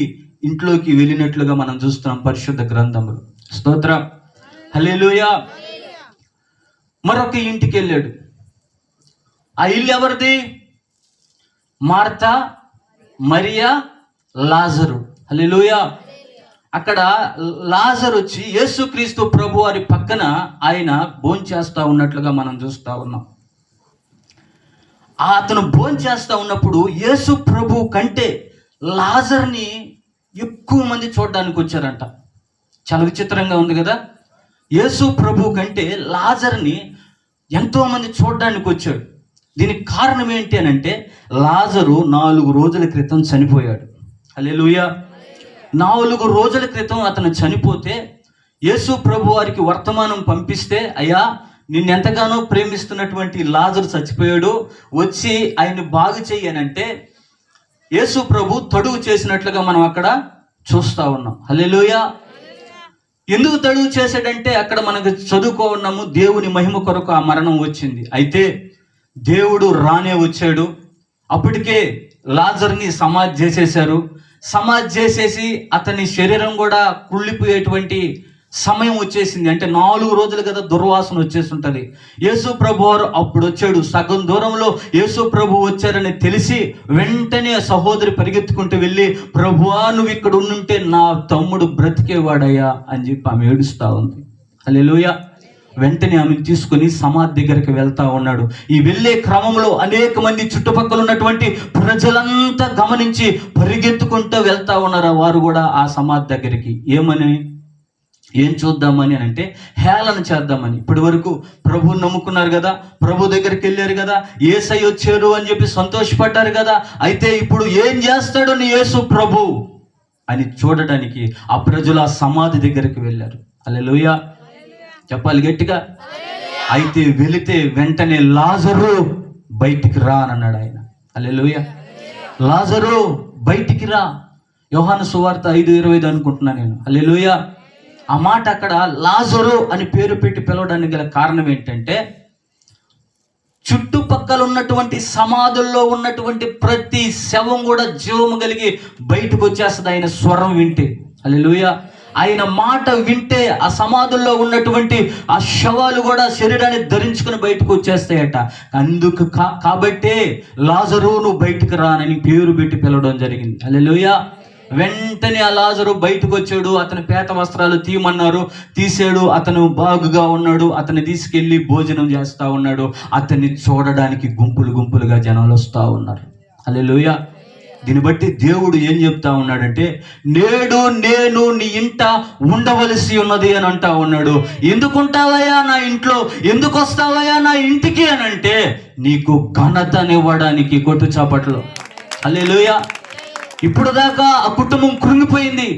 ఇంట్లోకి వెళ్ళినట్లుగా మనం చూస్తున్నాం పరిశుద్ధ గ్రంథంలో. స్తోత్రం, హల్లెలూయా. మరొక ఇంటికి వెళ్ళాడు. ఆ ఇల్లు ఎవరిది? మార్తా, మరియా, లాజరు. హల్లెలూయా. అక్కడ లాజరు వచ్చి యేసుక్రీస్తు ప్రభు వారి పక్కన ఆయన భోంచేస్తా ఉన్నట్లుగా మనం చూస్తా ఉన్నాం. అతను భోంచేస్తా ఉన్నప్పుడు యేసు ప్రభు కంటే లాజర్ని ఎక్కువ మంది చూడడానికి వచ్చారంట. చాలా విచిత్రంగా ఉంది కదా. యేసు ప్రభు కంటే లాజర్ని ఎంతో మంది చూడడానికి వచ్చాడు. దీనికి కారణం ఏంటి అని అంటే, లాజరు 4 రోజుల క్రితం చనిపోయాడు. హల్లెలూయా. 4 రోజుల క్రితం అతను చనిపోతే యేసు ప్రభు వారికి వర్తమానం పంపిస్తే, అయ్యా నిన్నెంతగానో ప్రేమిస్తున్నటువంటి లాజరు చచ్చిపోయాడు, వచ్చి ఆయన్ని బాగు చెయ్యనంటే యేసు ప్రభు తడువు చేసినట్లుగా మనం అక్కడ చూస్తా ఉన్నాం. హల్లెలూయా. ఎందుకు తడువు చేశాడంటే, అక్కడ మనకు చదువుకో ఉన్నాము, దేవుని మహిమ కొరకు ఆ మరణం వచ్చింది. అయితే దేవుడు రానే వచ్చాడు. అప్పటికే లాజర్ని సమాధి చేసేశారు. సమాధి చేసేసి అతని శరీరం కూడా కుళ్ళిపోయేటువంటి సమయం వచ్చేసింది. అంటే 4 రోజులు కదా దుర్వాసన వచ్చేసి ఉంటుంది. యేసు ప్రభు వారు అప్పుడు వచ్చాడు. సగం దూరంలో యేసు ప్రభు వచ్చారని తెలిసి వెంటనే సహోదరి పరిగెత్తుకుంటూ వెళ్ళి, ప్రభువా నువ్వు ఇక్కడ ఉండుంటే నా తమ్ముడు బ్రతికేవాడయ్యా అని చెప్పి ఆమె ఏడుస్తూ ఉంది. హల్లెలూయా. వెంటనే ఆమెను తీసుకుని సమాధి దగ్గరికి వెళ్తా ఉన్నాడు. ఈ వెళ్ళే క్రమంలో అనేక మంది చుట్టుపక్కల ఉన్నటువంటి ప్రజలంతా గమనించి పరిగెత్తుకుంటూ వెళ్తా ఉన్నారు. వారు కూడా ఆ సమాధి దగ్గరికి ఏం చూద్దామని అంటే, హేళన చేద్దామని. ఇప్పటి వరకు ప్రభువుని నమ్ముకున్నారు కదా, ప్రభు దగ్గరికి వెళ్ళారు కదా, యేసయ్య వచ్చారు అని చెప్పి సంతోషపడ్డారు కదా. అయితే ఇప్పుడు ఏం చేస్తాడు నీ యేసు ప్రభు అని చూడడానికి ఆ ప్రజలు ఆ సమాధి దగ్గరికి వెళ్ళారు. హల్లెలూయా. చెప్పాలి గట్టిగా. అయితే వెళితే వెంటనే లాజరు బయటికి రా అని అన్నాడు ఆయన. హల్లెలూయా. లాజరు బయటికి రా. యోహాను సువార్త 5:25 అనుకుంటున్నా నేను. హల్లెలూయా. ఆ మాట అక్కడ లాజరు అని పేరు పెట్టి పిలవడానికి గల కారణం ఏంటంటే, చుట్టుపక్కల ఉన్నటువంటి సమాధుల్లో ఉన్నటువంటి ప్రతి శవం కూడా జీవము కలిగి బయటకు వచ్చేస్తుంది ఆయన స్వరం వింటే. హల్లెలూయా. ఆయన మాట వింటే ఆ సమాధుల్లో ఉన్నటువంటి ఆ శవాలు కూడా శరీరాన్ని ధరించుకుని బయటకు వచ్చేస్తాయట. అందుకు కాబట్టే లాజరు నువ్వు బయటకు రానని పేరు పెట్టి పిలవడం జరిగింది. హల్లెలూయా. వెంటనే ఆ లాజరు బయటకు వచ్చాడు. అతని పేత వస్త్రాలు తీయమన్నారు, తీసాడు. అతను బాగుగా ఉన్నాడు. అతన్ని తీసుకెళ్ళి భోజనం చేస్తా ఉన్నాడు. అతన్ని చూడడానికి గుంపులుగా జనాలు వస్తూ ఉన్నారు. హల్లెలూయా. దీన్ని బట్టి దేవుడు ఏం చెప్తా ఉన్నాడంటే, నేడు నేను నీ ఇంట ఉండవలసి ఉన్నది అని అంటా ఉన్నాడు. ఎందుకు ఉంటావయ్యా నా ఇంట్లో, ఎందుకు వస్తావయ్యా నా ఇంటికి అని అంటే, నీకు ఘనతనివ్వడానికి. కొట్టు చాపట్లో. హల్లెలూయా. ఇప్పుడు దాకా ఆ కుటుంబం కృంగిపోయింది.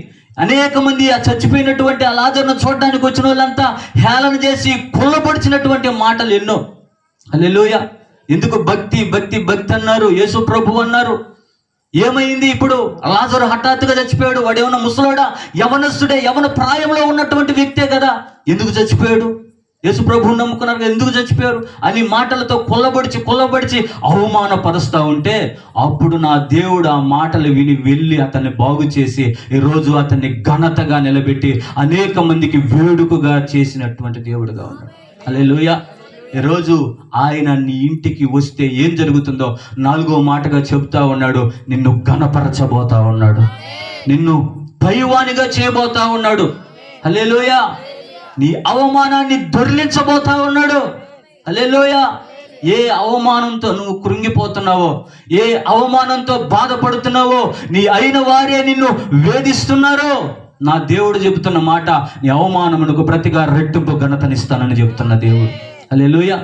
అనేక మంది ఆ చచ్చిపోయినటువంటి ఆ లాజరును చూడడానికి వచ్చిన వాళ్ళంతా హేళన చేసి కుళ్ళపడిచినటువంటి మాటలు ఎన్నో. హల్లెలూయా. ఎందుకు భక్తి భక్తి భక్తి అన్నారు, యేసు ప్రభు అన్నారు. ఏమైంది? ఇప్పుడు లాజరు హఠాత్తుగా చచ్చిపోయాడు. వాడు ఏమన్నా ముసలోడా? యవనస్తుడే, యవన ప్రాయంలో ఉన్నటువంటి వ్యక్తే కదా. ఎందుకు చచ్చిపోయాడు? యేసు ప్రభువుని నమ్ముకున్నారు కదా, ఎందుకు చచ్చిపోయారు అని మాటలతో కొల్లబడిచి అవమానపరుస్తూ ఉంటే, అప్పుడు నా దేవుడు ఆ మాటలు విని వెళ్ళి అతన్ని బాగు చేసి ఈరోజు అతన్ని ఘనతగా నిలబెట్టి అనేక మందికి వేడుకగా చేసినటువంటి దేవుడుగా ఉన్నాడు. హల్లెలూయా. ఈరోజు ఆయన నీ ఇంటికి వస్తే ఏం జరుగుతుందో 4వ మాటగా చెప్తా ఉన్నాడు. నిన్ను ఘనపరచబోతా ఉన్నాడు, నిన్ను పైవానిగా చేయబోతా ఉన్నాడు. హల్లెలూయా. నీ అవమానాన్ని దొర్లించబోతా ఉన్నాడు. హల్లెలూయా. ఏ అవమానంతో నువ్వు కృంగిపోతున్నావో, ఏ అవమానంతో బాధపడుతున్నావో, నీ అయిన వారే నిన్ను వేధిస్తున్నారో, నా దేవుడు చెబుతున్న మాట, నీ అవమానమునకు ప్రతిగా రెట్టింపు ఘనతనిస్తానని చెబుతున్న దేవుడు. హల్లెలూయా.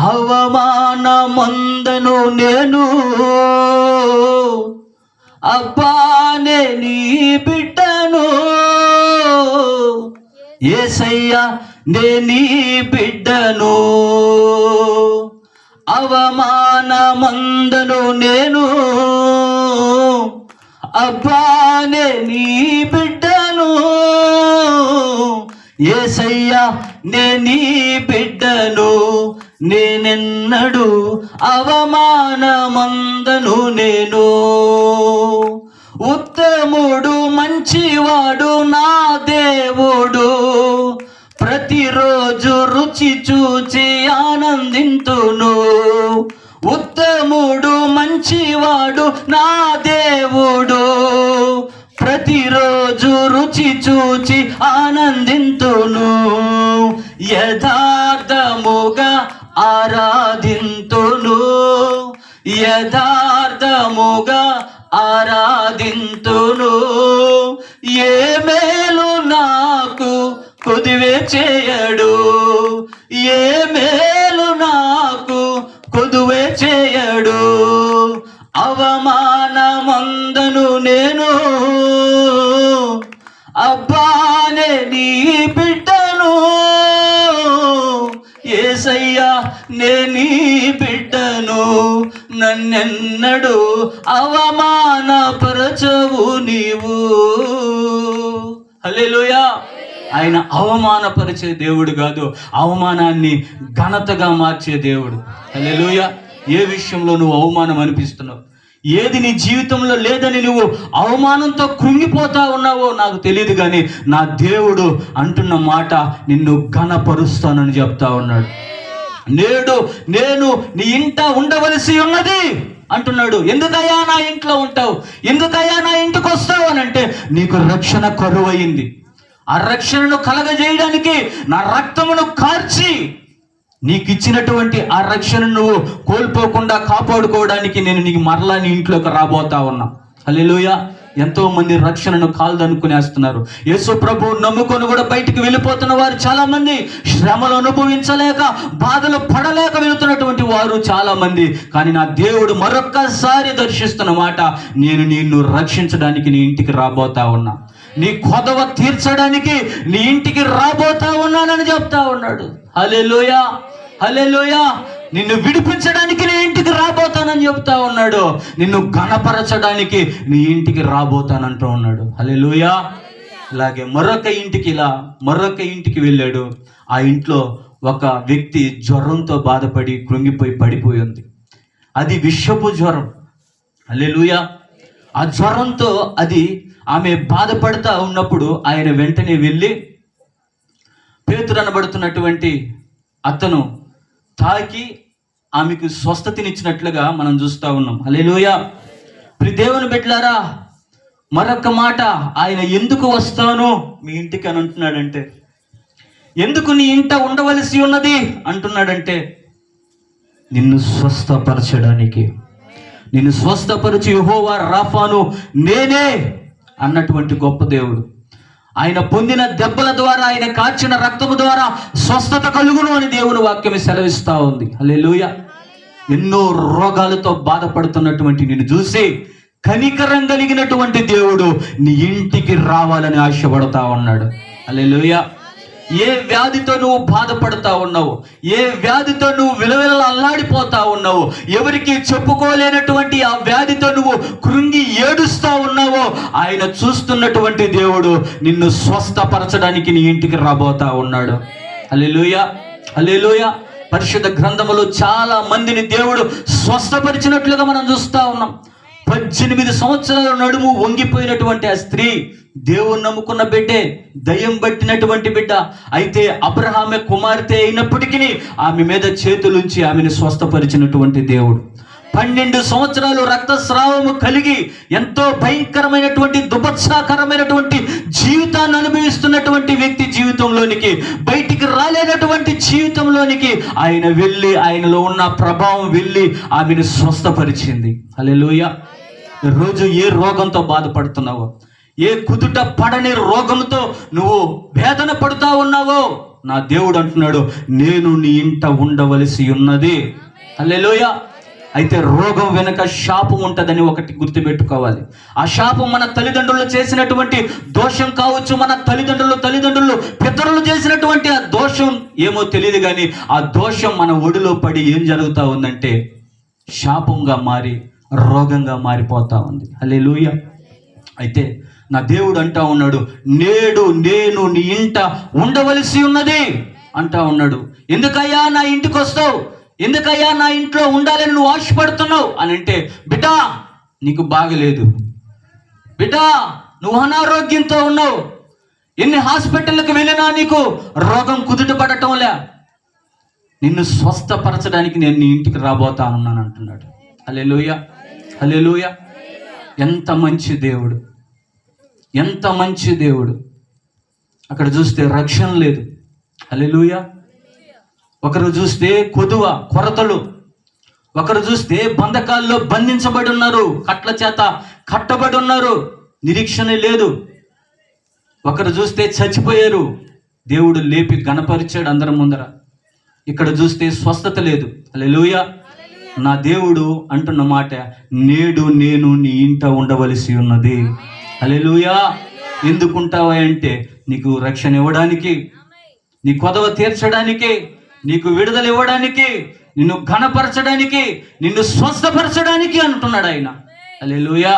అవమానమందను నేను అబ్బానే నీ బిడ్డను, యేసయ్యా నే నీ బిడ్డను. అవమానమందను నేను అబ్బానే నీ బిడ్డను, యేసయ్యా నే నీ బిడ్డను. నేనెన్నడు అవమానమందను నేను. ఉత్తముడు మంచివాడు నా దేవుడు, ప్రతిరోజు రుచి చూచి ఆనందింతును. ఉత్తముడు మంచివాడు నా దేవుడు, ప్రతిరోజు రుచి చూచి ఆనందింతును. యథార్థముగా ఆరాధింతును, యథార్థముగా ఆరాధింతును. ఏ మేలు నాకు కొదువే చేయడు, ఏ మేలు నాకు కొదువే చేయడు. అవమానమందను నేను అబ్బానే నీ బిడ్డను, యేసయ్యా నే నీ బిడ్డను. నన్నెన్నడు అవమానపరచవు నీవు. హల్లెలూయా. ఆయన అవమానపరిచే దేవుడు కాదు, అవమానాన్ని ఘనతగా మార్చే దేవుడు. హల్లెలూయా. ఏ విషయంలో నువ్వు అవమానం అనిపిస్తున్నావు, ఏది నీ జీవితంలో లేదని నువ్వు అవమానంతో కృంగిపోతా ఉన్నావో నాకు తెలియదు, కానీ నా దేవుడు అంటున్న మాట, నిన్ను ఘనపరుస్తానని చెప్తా ఉన్నాడు. నేడు నేను నీ ఇంట ఉండవలసి ఉన్నది అంటున్నాడు. ఎందుకయ్యా నా ఇంట్లో ఉంటావు, ఎందుకయ్యా నా ఇంటికి వస్తావు అని అంటే, నీకు రక్షణ కరువయింది. ఆ రక్షణను కలగజేయడానికి నా రక్తమును కార్చి నీకు ఇచ్చినటువంటి ఆ రక్షణ నువ్వు కోల్పోకుండా కాపాడుకోవడానికి నేను నీకు మరలా నీ ఇంట్లోకి రాబోతా ఉన్నా. హల్లెలూయా. ఎంతో మంది రక్షణను కాల్దనుకునేస్తున్నారు. యేసు ప్రభువు నమ్ముకొని కూడా బయటికి వెళ్ళిపోతున్న వారు చాలా మంది, శ్రమలు అనుభవించలేక బాధలు పడలేక వెళుతున్నటువంటి వారు చాలా మంది. కానీ నా దేవుడు మరొక్కసారి దర్శిస్తున్న మాట, నేను నిన్ను రక్షించడానికి నీ ఇంటికి రాబోతా ఉన్నా, నీ కొదవ తీర్చడానికి నీ ఇంటికి రాబోతా ఉన్నానని చెప్తా ఉన్నాడు. హల్లెలూయా. హల్లెలూయా. నిన్ను విడిపించడానికి నీ ఇంటికి రాబోతానని చెప్తా ఉన్నాడు. నిన్ను ఘనపరచడానికి నీ ఇంటికి రాబోతానంటూ ఉన్నాడు. హల్లెలూయా. అలాగే మరొక ఇంటికి వెళ్ళాడు. ఆ ఇంట్లో ఒక వ్యక్తి జ్వరంతో బాధపడి కృంగిపోయి పడిపోయి ఉంది. అది విషపు జ్వరం. హల్లెలూయా. ఆ జ్వరంతో ఆమె బాధపడతా ఉన్నప్పుడు ఆయన వెంటనే వెళ్ళి పేతురు అనబడుతున్నటువంటి అతను తాకి ఆమెకు స్వస్థతనిచ్చినట్లుగా మనం చూస్తూ ఉన్నాం. హల్లెలూయా. ప్రియ దేవుని బిడ్డలారా, మరొక మాట, ఆయన ఎందుకు వస్తాను మీ ఇంటికి అని అంటున్నాడంటే, ఎందుకు నీ ఇంట ఉండవలసి ఉన్నది అంటున్నాడంటే, నిన్ను స్వస్థపరచడానికి, నిన్ను స్వస్థపరిచి యెహోవా రాఫాను నేనే అన్నటువంటి గొప్ప దేవుడు. ఆయన పొందిన దెబ్బల ద్వారా, ఆయన కాచిన రక్తము ద్వారా స్వస్థత కలుగును అని దేవుని వాక్యం సెలవిస్తూ ఉంది. హల్లెలూయా. ఎన్నో రోగాలతో బాధపడుతున్నటువంటి నిన్ను చూసి కనికరం కలిగినటువంటి దేవుడు నీ ఇంటికి రావాలని ఆశపడతా ఉన్నాడు. హల్లెలూయా. ఏ వ్యాధితో నువ్వు బాధపడతా ఉన్నావు, ఏ వ్యాధితో నువ్వు విలవిలలా అల్లాడిపోతా ఉన్నావు, ఎవరికి చెప్పుకోలేనటువంటి ఆ వ్యాధితో నువ్వు కృంగి ఏడుస్తా ఉన్నావో, ఆయన చూస్తున్నటువంటి దేవుడు నిన్ను స్వస్థపరచడానికి నీ ఇంటికి రాబోతా ఉన్నాడు. హల్లెలూయా, హల్లెలూయా. పరిశుద్ధ గ్రంథములో చాలా మందిని దేవుడు స్వస్థపరిచినట్లుగా మనం చూస్తా ఉన్నాం. 18 సంవత్సరాల నడుము వంగిపోయినటువంటి ఆ స్త్రీ దేవుని నమ్ముకున్న బిడ్డే, దయ్యం పట్టినటువంటి బిడ్డ. అయితే అబ్రహామే కుమార్తె అయినప్పటికీ ఆమె మీద చేతులుంచి ఆమెను స్వస్థపరిచినటువంటి దేవుడు. 12 సంవత్సరాలు రక్తస్రావము కలిగి ఎంతో భయంకరమైనటువంటి దుభత్సాకరమైనటువంటి జీవితాన్ని అనుభవిస్తున్నటువంటి వ్యక్తి జీవితంలోనికి, బయటికి రాలేనటువంటి జీవితంలోనికి ఆయన వెళ్ళి, ఆయనలో ఉన్న ప్రభావం వెళ్ళి ఆమెను స్వస్థపరిచింది. హల్లెలూయా. రోజు ఏ రోగంతో బాధపడుతున్నావో, ఏ కుదుట పడని రోగంతో నువ్వు వేదన పడుతూ ఉన్నావో, నా దేవుడు అంటున్నాడు, నేను నీ ఇంట ఉండవలసి ఉన్నది. హల్లెలూయా. అయితే రోగం వెనుక శాపం ఉంటుందని ఒకటి గుర్తుపెట్టుకోవాలి. ఆ శాపం మన తల్లిదండ్రులు చేసినటువంటి దోషం కావచ్చు, మన తల్లిదండ్రులు పితరులు చేసినటువంటి ఆ దోషం ఏమో తెలియదు, కానీ ఆ దోషం మన ఒడిలో పడి ఏం జరుగుతూ ఉందంటే శాపంగా మారి రోగంగా మారిపోతా ఉంది. హల్లెలూయా. అయితే నా దేవుడు అంటా ఉన్నాడు, నేడు నేను నీ ఇంట ఉండవలసి ఉన్నది అంటా ఉన్నాడు. ఎందుకయ్యా నా ఇంటికి వస్తావు, ఎందుకయ్యా నా ఇంట్లో ఉండాలని నువ్వు ఆశపడుతున్నావు అని అంటే, బిడ్డా నీకు బాగలేదు, బిడ్డా నువ్వు అనారోగ్యంతో ఉన్నావు, ఎన్ని హాస్పిటల్కి వెళ్ళినా నీకు రోగం కుదుట పడటంలే, నిన్ను స్వస్థపరచడానికి నేను నీ ఇంటికి రాబోతానున్నాను అంటున్నాడు. హల్లెలూయా, హల్లెలూయా. ఎంత మంచి దేవుడు, ఎంత మంచి దేవుడు. అక్కడ చూస్తే రక్షణ లేదు. హల్లెలూయా. ఒకరు చూస్తే కొరతలు, ఒకరు చూస్తే బంధకాల్లో బంధించబడి ఉన్నారు, కట్ల చేత కట్టబడి ఉన్నారు, నిరీక్షణ లేదు. ఒకరు చూస్తే చచ్చిపోయారు, దేవుడు లేపి గణపరిచాడు అందరి ముందర. ఇక్కడ చూస్తే స్వస్థత లేదు. హల్లెలూయా. నా దేవుడు అంటున్న మాట, నేడు నేను నీ ఇంట ఉండవలసి ఉన్నది. హల్లెలూయా. ఎందుకుంటావా అంటే నీకు రక్షణ ఇవ్వడానికి, నీ కొదవ తీర్చడానికి, నీకు విడుదల ఇవ్వడానికి, నిన్ను ఘనపరచడానికి, నిన్ను స్వస్థపరచడానికి అంటున్నాడు ఆయన. హల్లెలూయా,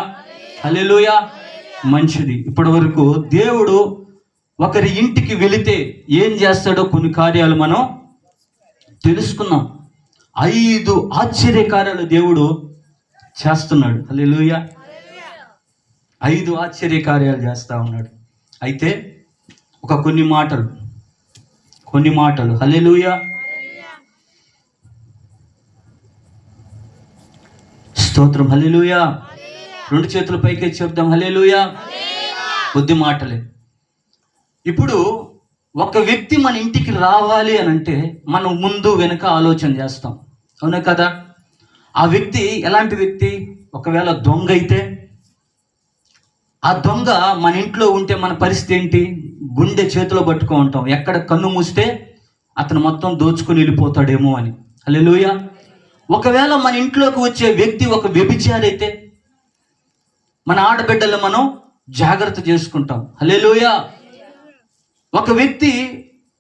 హల్లెలూయా. మంచిది. ఇప్పటి వరకు దేవుడు ఒకరి ఇంటికి వెళితే ఏం చేస్తాడో కొన్ని కార్యాలు మనం తెలుసుకున్నాం. 5 ఆశ్చర్యకార్యాలు దేవుడు చేస్తున్నాడు. హల్లెలూయా. 5 ఆశ్చర్యకార్యాలు చేస్తా ఉన్నాడు. అయితే కొన్ని మాటలు హల్లెలూయా. స్తోత్రం. హల్లెలూయా. 2 చేతుల పైకి చెప్దాం హల్లెలూయా. కొద్ది మాటలే. ఇప్పుడు ఒక వ్యక్తి మన ఇంటికి రావాలి అని అంటే మనం ముందు వెనుక ఆలోచన చేస్తాం, అవునా కదా? ఆ వ్యక్తి ఎలాంటి వ్యక్తి? ఒకవేళ దొంగ అయితే, ఆ దొంగ మన ఇంట్లో ఉంటే మన పరిస్థితి ఏంటి? గుండె చేతిలో పట్టుకో ఉంటాం, ఎక్కడ కన్ను మూస్తే అతను మొత్తం దోచుకుని వెళ్ళిపోతాడేమో అని. హల్లెలూయా. ఒకవేళ మన ఇంట్లోకి వచ్చే వ్యక్తి ఒక వ్యభిచారి అయితే మన ఆడబిడ్డలు మనం జాగ్రత్త చేసుకుంటాం. హల్లెలూయా. ఒక వ్యక్తి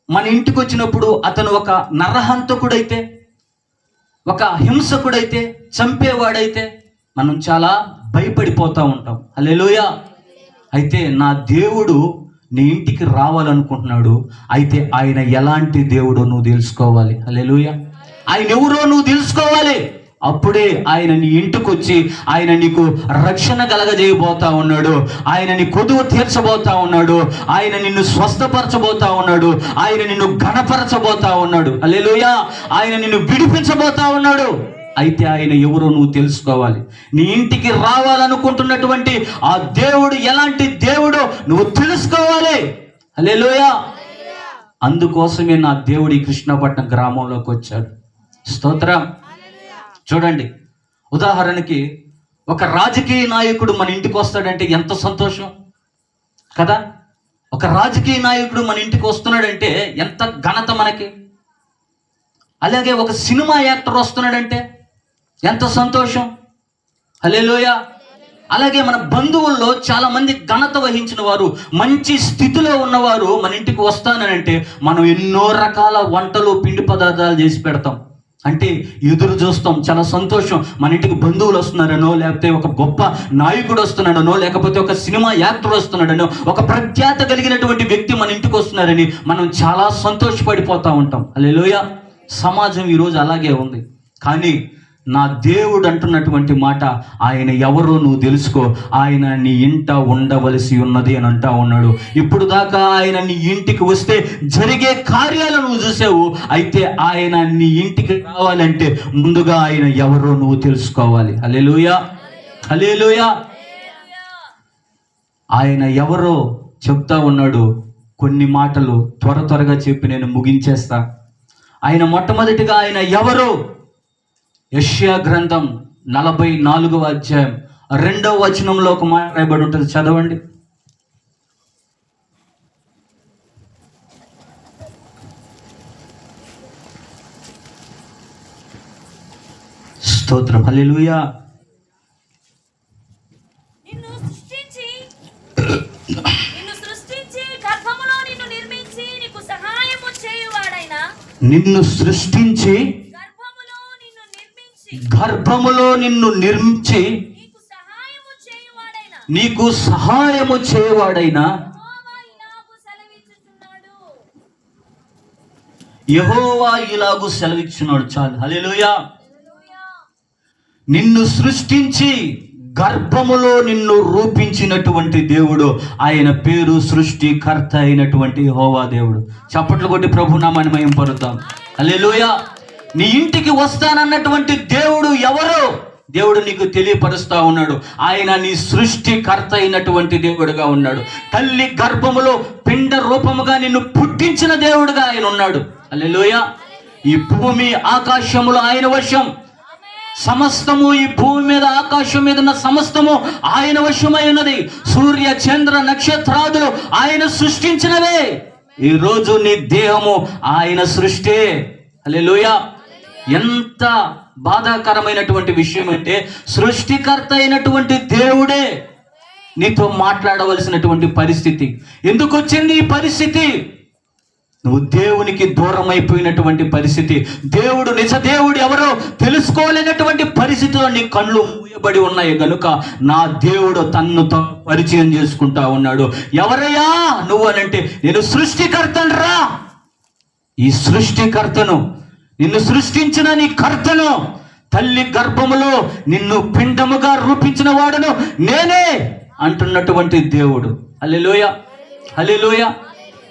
మన ఇంటికి వచ్చినప్పుడు అతను ఒక నరహంతకుడైతే, ఒక హింసకుడైతే, చంపేవాడైతే మనం చాలా భయపడిపోతూ ఉంటాం. హల్లెలూయా. అయితే నా దేవుడు నీ ఇంటికి రావాలనుకుంటున్నాడు. అయితే ఆయన ఎలాంటి దేవుడో నువ్వు తెలుసుకోవాలి. హల్లెలూయా. ఆయన ఎవరో నువ్వు తెలుసుకోవాలి. అప్పుడే ఆయన నీ ఇంటికి వచ్చి ఆయన నీకు రక్షణ కలగజేయబోతా ఉన్నాడు, ఆయన నీ కొదువు తీర్చబోతా ఉన్నాడు, ఆయన నిన్ను స్వస్థపరచబోతా ఉన్నాడు, ఆయన నిన్ను ఘనపరచబోతా ఉన్నాడు. హల్లెలూయా. ఆయన నిన్ను విడిపించబోతా ఉన్నాడు. అయితే ఆయన ఎవరో నువ్వు తెలుసుకోవాలి. నీ ఇంటికి రావాలనుకుంటున్నటువంటి ఆ దేవుడు ఎలాంటి దేవుడో నువ్వు తెలుసుకోవాలి. హల్లెలూయా. అందుకోసమే నా దేవుడు ఈ కృష్ణపట్నం గ్రామంలోకి వచ్చాడు. స్తోత్రం. చూడండి, ఉదాహరణకి ఒక రాజకీయ నాయకుడు మన ఇంటికి వస్తాడంటే ఎంత సంతోషం కదా? ఒక రాజకీయ నాయకుడు మన ఇంటికి వస్తున్నాడంటే ఎంత ఘనత మనకి. అలాగే ఒక సినిమా యాక్టర్ వస్తున్నాడంటే ఎంత సంతోషం. హల్లెలూయా. అలాగే మన బంధువుల్లో చాలా మంది ఘనత వహించిన వారు, మంచి స్థితిలో ఉన్నవారు మన ఇంటికి వస్తానంటే మనం ఎన్నో రకాల వంటలు, పిండి పదార్థాలు చేసి పెడతాం. అంటే ఎదురు చూస్తాం, చాలా సంతోషం. మన ఇంటికి బంధువులు వస్తున్నారనో, లేకపోతే ఒక గొప్ప నాయకుడు వస్తున్నాడనో, లేకపోతే ఒక సినిమా యాక్టర్ వస్తున్నాడనో, ఒక ప్రఖ్యాత కలిగినటువంటి వ్యక్తి మన ఇంటికి వస్తున్నారని మనం చాలా సంతోషపడిపోతూ ఉంటాం. హల్లెలూయా. సమాజం ఈరోజు అలాగే ఉంది. కానీ నా దేవుడు అంటున్నటువంటి మాట, ఆయన ఎవరో నువ్వు తెలుసుకో, ఆయన నీ ఇంట ఉండవలసి ఉన్నది అని అంటా ఉన్నాడు. ఇప్పుడు దాకా ఆయన నీ ఇంటికి వస్తే జరిగే కార్యాలు నువ్వు చూసావు. అయితే ఆయన నీ ఇంటికి రావాలంటే ముందుగా ఆయన ఎవరో నువ్వు తెలుసుకోవాలి. హల్లెలూయా, హల్లెలూయా. ఆయన ఎవరో చెప్తా ఉన్నాడు. కొన్ని మాటలు త్వరగా చెప్పి నేను ముగించేస్తా. ఆయన మొట్టమొదటిగా ఆయన ఎవరో, యెషయా గ్రంథం 44వ అధ్యాయం 2వ వచనంలో ఒక మాట రాయబడి ఉంటుంది, చదవండి. స్తోత్రం, హల్లెలూయా. నిన్ను సృష్టించి గర్భములో నిన్ను నిర్మించి నీకు సహాయము చేయవాడైనా యెహోవా ఇలాగు సెలవిచ్చున్నాడు. చాలు, హల్లెలూయా. నిన్ను సృష్టించి గర్భములో నిన్ను రూపించినటువంటి దేవుడు, ఆయన పేరు సృష్టికర్త అయినటువంటి యెహోవా దేవుడు. చప్పట్లు కొట్టి ప్రభు నామాన్ని మహిమపరుద్దాం. హల్లెలూయా. నీ ఇంటికి వస్తానన్నటువంటి దేవుడు ఎవరో దేవుడు నీకు తెలియపరుస్తా ఉన్నాడు. ఆయన నీ సృష్టికర్త అయినటువంటి దేవుడుగా ఉన్నాడు. తల్లి గర్భములో పిండ రూపముగా నిన్ను పుట్టించిన దేవుడుగా ఆయన ఉన్నాడు. హల్లెలూయా. ఈ భూమి ఆకాశములు ఆయన వశం. సమస్తము, ఈ భూమి మీద ఆకాశం మీద ఉన్న సమస్తము ఆయన వశమై ఉన్నది. సూర్య చంద్ర నక్షత్రాదులు ఆయన సృష్టించినవే. ఈరోజు నీ దేహము ఆయన సృష్టి. హల్లెలూయా. ఎంత బాధాకరమైనటువంటి విషయం అంటే, సృష్టికర్త అయినటువంటి దేవుడే నీతో మాట్లాడవలసినటువంటి పరిస్థితి. ఎందుకు వచ్చింది ఈ పరిస్థితి? నువ్వు దేవునికి దూరం అయిపోయినటువంటి పరిస్థితి. దేవుడు, నిజ దేవుడు ఎవరో తెలుసుకోలేనటువంటి పరిస్థితిలో నీ కళ్ళు మూయబడి ఉన్నాయి కనుక నా దేవుడు తన్ను పరిచయం చేసుకుంటా ఉన్నాడు. ఎవరయ్యా నువ్వు అనంటే, నేను సృష్టికర్తను రా. ఈ సృష్టికర్తను, నిన్ను సృష్టించిన నీ కర్తను, తల్లి గర్భములో నిన్ను పిండముగా రూపించిన వాడును నేనే అంటున్నటువంటి దేవుడు. హల్లెలూయా, హల్లెలూయా.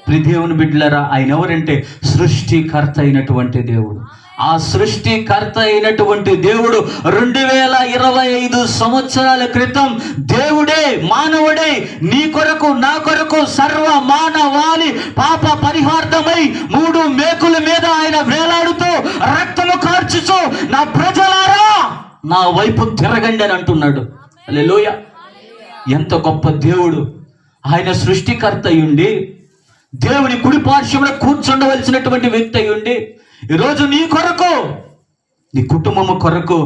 ప్రియ దేవుని బిడ్డలారా, ఆయన ఎవరంటే సృష్టికర్త అయినటువంటి దేవుడు. ఆ సృష్టికర్త అయినటువంటి దేవుడు 2025 సంవత్సరాల క్రితం దేవుడే మానవుడై నీ కొరకు, నా కొరకు, సర్వ మానవాళి పాప పరిహార్థమై 3 మేకుల మీద ఆయన వేలాడుతూ రక్తము కార్చుచూ, నా ప్రజలారా నా వైపు తిరగండి అని అంటున్నాడు. హల్లెలూయా. ఎంత గొప్ప దేవుడు! ఆయన సృష్టికర్త అయ్యుండి, దేవుని కుడి పార్శ్వమున కూర్చుండవలసినటువంటి వ్యక్తి అయ్యుండి, ఈరోజు నీ కొరకు, నీ కుటుంబము కొరకు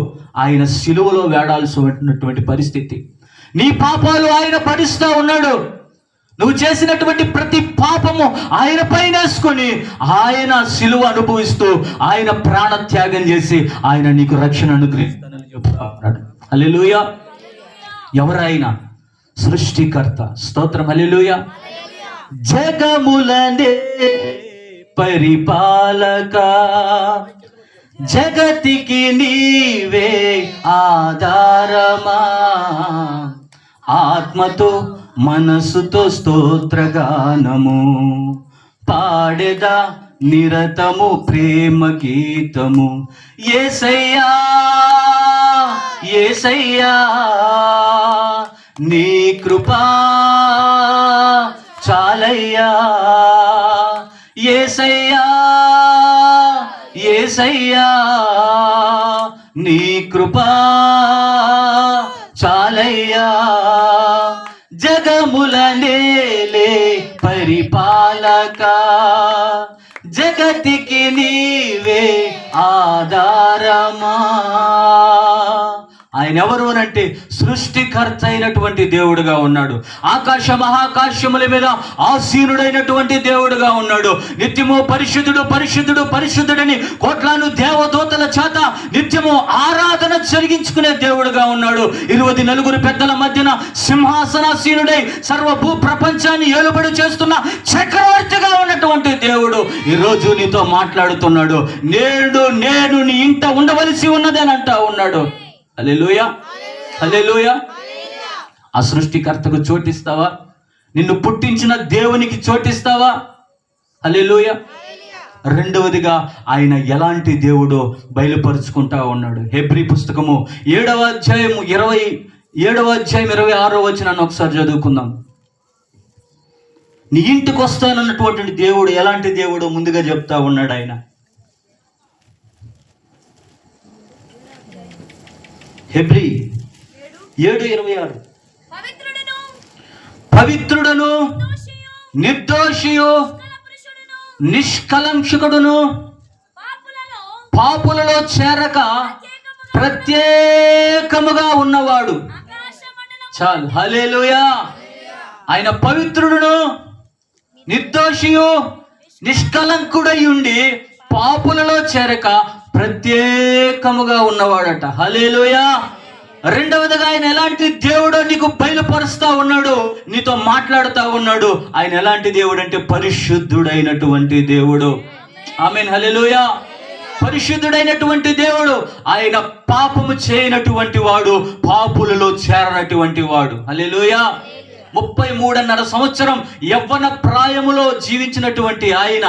ఆయన సిలువలో వేడాల్సినటువంటి పరిస్థితి. నీ పాపాలు ఆయన భరిస్తూ ఉన్నాడు. నువ్వు చేసినటువంటి ప్రతి పాపము ఆయన పైన వేసుకొని ఆయన సిలువ అనుభవిస్తూ ఆయన ప్రాణ త్యాగం చేసి ఆయన నీకు రక్షణ అనుగ్రహిస్తానని చెప్తా ఉన్నాడు. హల్లెలూయా. ఎవరైనా సృష్టికర్త. స్తోత్రం, హల్లెలూయా. జగములనే పరిపాలక, జగతికి నీవే ఆధారమా, ఆత్మతో మనసుతో స్తోత్రగానము పాడెదా నిరతము ప్రేమ గీతము. యేసయ్యా, యేసయ్యా నీ కృపా చాలయ్యా. యేసయ్యా, యేసయ్యా నీ కృపా చాలయ్యా. జగముల నేలే పరిపాలక, జగతికి నీవే ఆధారమా. ఆయన ఎవరు అనంటే సృష్టికర్త అయినటువంటి దేవుడుగా ఉన్నాడు. ఆకాశ మహాకాశముల మీద ఆసీనుడైనటువంటి దేవుడుగా ఉన్నాడు. నిత్యము పరిశుద్ధుడు పరిశుద్ధుడు పరిశుద్ధుడని కోట్లాను దేవదూతల చేత నిత్యము ఆరాధన జరిగించుకునే దేవుడుగా ఉన్నాడు. 24 పెద్దల మధ్యన సింహాసనాసీనుడై సర్వ భూ ప్రపంచాన్ని ఏలుబడి చేస్తున్న చక్రవర్తిగా ఉన్నటువంటి దేవుడు ఈరోజు నీతో మాట్లాడుతున్నాడు. నేను నీ ఇంట ఉండవలసి ఉన్నది అని అంటా ఉన్నాడు. హల్లెలూయా, హల్లెలూయా. ఆ సృష్టికర్తకు చోటిస్తావా? నిన్ను పుట్టించిన దేవునికి చోటిస్తావా? హల్లెలూయా. రెండవదిగా ఆయన ఎలాంటి దేవుడో బయలుపరుచుకుంటా ఉన్నాడు. హెబ్రీ పుస్తకము 7వ అధ్యాయం 26వ వచనాన్ని ఒకసారి చదువుకుందాం. నీ ఇంటికి వస్తానన్నటువంటి దేవుడు ఎలాంటి దేవుడో ముందుగా చెప్తా ఉన్నాడు ఆయన. హెబ్రీ 7:26 పవిత్రుడను నిర్దోషియు నిష్కలంషకుడును పాపులలో చేరక ప్రత్యేకముగా ఉన్నవాడు. చాలు, హల్లెలూయా. ఆయన పవిత్రుడును నిర్దోషియు నిష్కలంకుడై ఉండి పాపులలో చేరక ప్రత్యేకముగా ఉన్నవాడట. హల్లెలూయా. రెండవదిగా ఆయన ఎలాంటి దేవుడో నీకు బయలుపరుస్తా ఉన్నాడు, నీతో మాట్లాడుతూ ఉన్నాడు. ఆయన ఎలాంటి దేవుడు అంటే పరిశుద్ధుడైనటువంటి దేవుడు. ఆమేన్, హల్లెలూయా. పరిశుద్ధుడైనటువంటి దేవుడు. ఆయన పాపము చేయనటువంటి వాడు, పాపులలో చేరనటువంటి వాడు. హల్లెలూయా. 33.5 సంవత్సరం యవ్వన ప్రాయములో జీవించినటువంటి ఆయన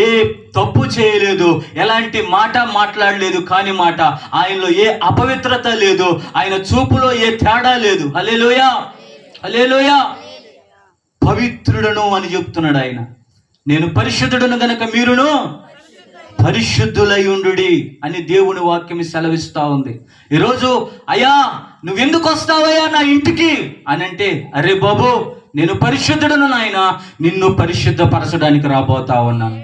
ఏ తప్పు చేయలేదు, ఎలాంటి మాట మాట్లాడలేదు. కాని మాట ఆయనలో ఏ అపవిత్రత లేదు, ఆయన చూపులో ఏ తేడా లేదు. హల్లెలూయా, హల్లెలూయా. పవిత్రుడను అని చెప్తున్నాడు ఆయన. నేను పరిశుద్ధుడను గనక మీరును పరిశుద్ధులై ఉండుడి అని దేవుని వాక్యం సెలవిస్తా ఉంది. ఈరోజు అయ్యా నువ్వెందుకు వస్తావయ్యా నా ఇంటికి అని అంటే, అరే బాబు నేను పరిశుద్ధుడను నాయన, నిన్ను పరిశుద్ధపరచడానికి రాబోతా ఉన్నాను.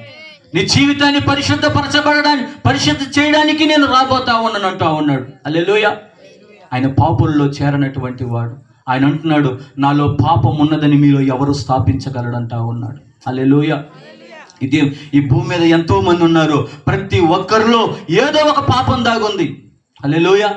నీ జీవితాన్ని పరిశుద్ధ చేయడానికి నేను రాబోతా ఉన్నాను అంటా ఉన్నాడు. హల్లెలూయా. ఆయన పాపుల్లో చేరనటువంటి వాడు. ఆయన అంటున్నాడు, నాలో పాపం ఉన్నదని మీలో ఎవరు స్థాపించగలడంటా ఉన్నాడు. హల్లెలూయా. ఇది ఈ భూమి మీద ఎంతో మంది ఉన్నారు. ప్రతి ఒక్కరిలో ఏదో ఒక పాపం దాగుంది. హల్లెలూయా.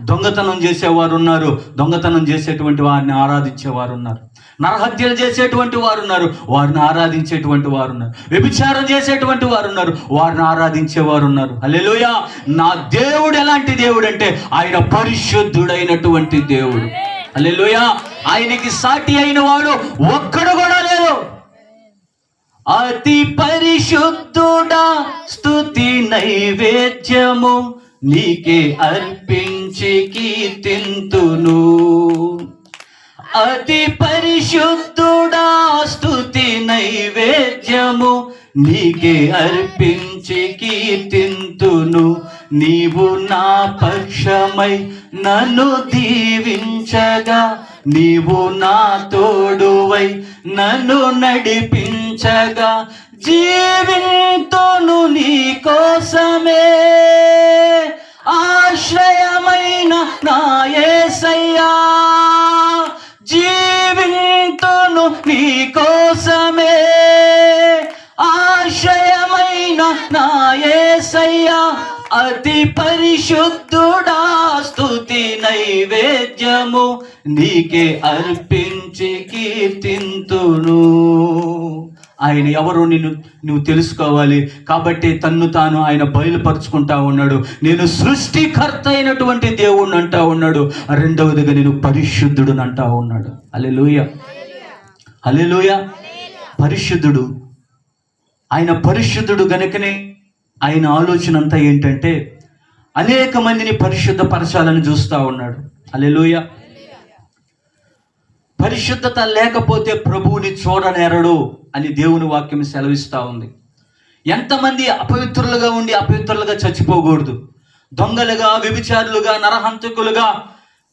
దొంగతనం చేసేవారు ఉన్నారు, దొంగతనం చేసేటువంటి వారిని ఆరాధించేవారు ఉన్నారు. నరహత్యలు చేసేటువంటి వారు ఉన్నారు, వారిని ఆరాధించేటువంటి వారు ఉన్నారు. వ్యభిచారం చేసేటువంటి వారు ఉన్నారు, వారిని ఆరాధించేవారు ఉన్నారు. హల్లెలూయా. నా దేవుడు ఎలాంటి దేవుడు అంటే ఆయన పరిశుద్ధుడైనటువంటి దేవుడు. హల్లెలూయా. ఆయనకి సాటి అయిన వాడు ఒక్కడు కూడా లేరు. అతి పరిశుద్ధుడా స్తుతి నైవేద్యము నీకే అర్పించి కీర్తింతును. అతి పరిశుద్ధుడా స్తుతి నైవేద్యము నీకే అర్పించి కీర్తింతును. నీవు నా పక్షమై నన్ను దీవించగా, నీవు నా తోడువై నన్ను నడిపించగా, జీవింతును నీ కోసమే. ఆశ్రయమైన నా యేసయ్యా, జీవింతును నీ కోసమే. ఆశ్రయమైన నా యేసయ్యా, అతి పరిశుద్ధుడా స్తుతి నైవేద్యము నీకే అర్పించి కీర్తింతును. ఆయన ఎవరు నువ్వు తెలుసుకోవాలి. కాబట్టి తన్ను తాను ఆయన బయలుపరుచుకుంటా ఉన్నాడు. నేను సృష్టికర్త అయినటువంటి దేవుణ్ణి అంటా ఉన్నాడు. రెండవదిగా నేను పరిశుద్ధుడు అంటా ఉన్నాడు. హల్లెలూయా, హల్లెలూయా. పరిశుద్ధుడు. ఆయన పరిశుద్ధుడు గనుకనే ఆయన ఆలోచన అంతా ఏంటంటే అనేక మందిని పరిశుద్ధపరచాలని చూస్తూ ఉన్నాడు. హల్లెలూయా. పరిశుద్ధత లేకపోతే ప్రభువుని చూడనేరడు అని దేవుని వాక్యం సెలవిస్తూ ఉంది. ఎంతమంది అపవిత్రులుగా ఉండి అపవిత్రులుగా చచ్చిపోకూడదు. దొంగలుగా, వ్యభిచారులుగా, నరహంతకులుగా,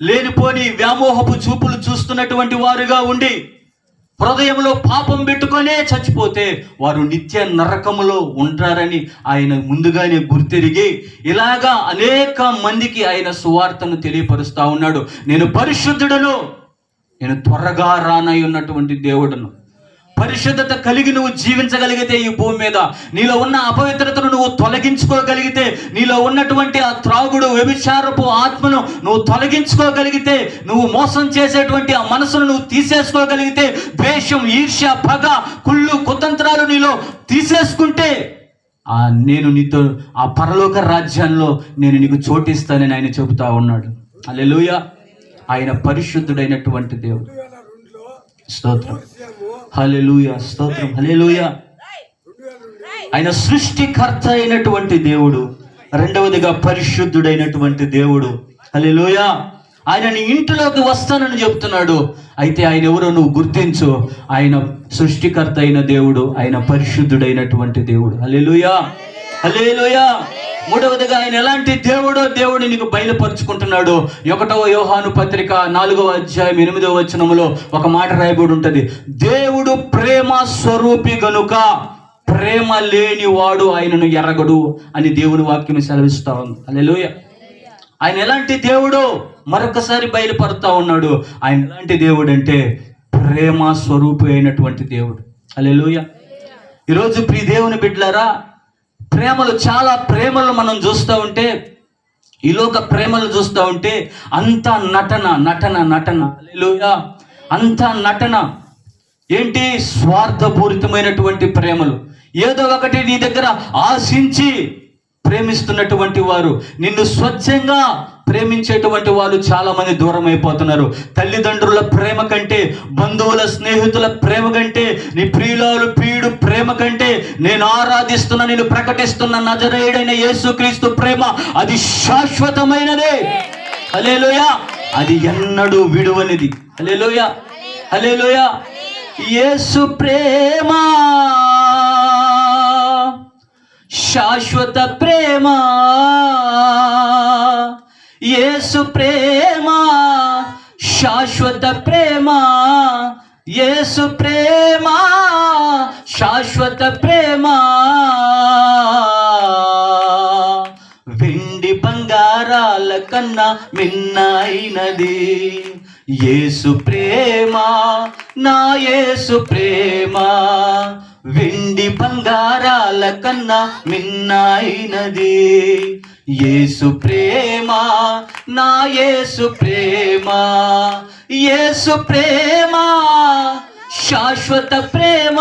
లేనిపోని వ్యామోహపు చూపులు చూస్తున్నటువంటి వారుగా ఉండి హృదయంలో పాపం పెట్టుకొనే చచ్చిపోతే వారు నిత్య నరకములో ఉంటారని ఆయన ముందుగానే గుర్తిరిగి ఇలాగా అనేక మందికి ఆయన సువార్తను తెలియపరుస్తూ ఉన్నాడు. నేను పరిశుద్ధుడను, నేను త్వరగా రానై ఉన్నటువంటి దేవుడును. పరిశుద్ధత కలిగి నువ్వు జీవించగలిగితే ఈ భూమి మీద, నీలో ఉన్న అపవిత్రతను నువ్వు తొలగించుకోగలిగితే, నీలో ఉన్నటువంటి ఆ త్రాగుడు వ్యభిచారపు ఆత్మను నువ్వు తొలగించుకోగలిగితే, నువ్వు మోసం చేసేటువంటి ఆ మనసును నువ్వు తీసేసుకోగలిగితే, ద్వేషం, ఈర్ష్య, పగ, కుళ్ళు, కుతంత్రాలు నీలో తీసేసుకుంటే నేను నీతో ఆ పరలోక రాజ్యాల్లో నేను నీకు చోటిస్తానని ఆయన చెబుతా ఉన్నాడు. హల్లెలూయా. ఆయన పరిశుద్ధుడైనటువంటి దేవుడు. స్తోత్రం, హల్లెలూయా, స్తోత్రం, హల్లెలూయా. ఆయన సృష్టికర్త అయినటువంటి దేవుడు. రెండవదిగా పరిశుద్ధుడైనటువంటి దేవుడు. హల్లెలూయా. ఆయన నీ ఇంటిలోకి వస్తానని చెప్తున్నాడు. అయితే ఆయన ఎవరో నువ్వు గుర్తించు. ఆయన సృష్టికర్త అయిన దేవుడు, ఆయన పరిశుద్ధుడైనటువంటి దేవుడు. హల్లెలూయా, హల్లెలూయా. మూడవదిగా ఆయన ఎలాంటి దేవుడో దేవుడు నీకు బయలుపరుచుకుంటున్నాడు. 1వ యోహాను పత్రిక 4వ అధ్యాయం 8వ వచనములో ఒక మాట రాయబడి ఉంటుంది. దేవుడు ప్రేమ స్వరూపి గనుక ప్రేమ లేని వాడు ఆయనను ఎరగడు అని దేవుని వాక్యం సెలవిస్తా ఉంది. హల్లెలూయా. ఆయన ఎలాంటి దేవుడో మరొకసారి బయలుపరుతా ఉన్నాడు. ఆయన ఎలాంటి దేవుడు అంటే ప్రేమ స్వరూపి అయినటువంటి దేవుడు. హల్లెలూయా. ఈరోజు ప్రియ దేవుని బిడ్డలారా, ప్రేమలు, చాలా ప్రేమలు మనం చూస్తూ ఉంటే, ఈ లోక ప్రేమలు చూస్తూ ఉంటే అంతా నటన నటన నటన. హల్లెలూయా. అంతా నటన. ఏంటి? స్వార్థపూరితమైనటువంటి ప్రేమలు. ఏదో ఒకటి నీ దగ్గర ఆశించి ప్రేమిస్తున్నటువంటి వారు, నిన్ను స్వచ్ఛంగా ప్రేమించేటువంటి వాళ్ళు చాలా మంది దూరం అయిపోతున్నారు. తల్లిదండ్రుల ప్రేమ కంటే, బంధువుల స్నేహితుల ప్రేమ కంటే, నీ ప్రియురాలు ప్రియుడు ప్రేమ కంటే, నేను ఆరాధిస్తున్న, నేను ప్రకటిస్తున్న నజరేయుడైన యేసుక్రీస్తు ప్రేమ అది శాశ్వతమైనదే. హల్లెలూయా. అది ఎన్నడూ విడువనిది. హల్లెలూయా, హల్లెలూయా. యేసు ప్రేమ శాశ్వత ప్రేమ, యేసు ప్రేమ శాశ్వత ప్రేమ, యేసు ప్రేమ శాశ్వత ప్రేమ. వెండి బంగారాల కన్నా మిన్నైనది యేసు ప్రేమ, నా యేసు ప్రేమ. వెండి బంగారాల కన్నా మిన్నైనది యేసు ప్రేమ, నా యేసు ప్రేమ. యేసు ప్రేమ శాశ్వత ప్రేమ,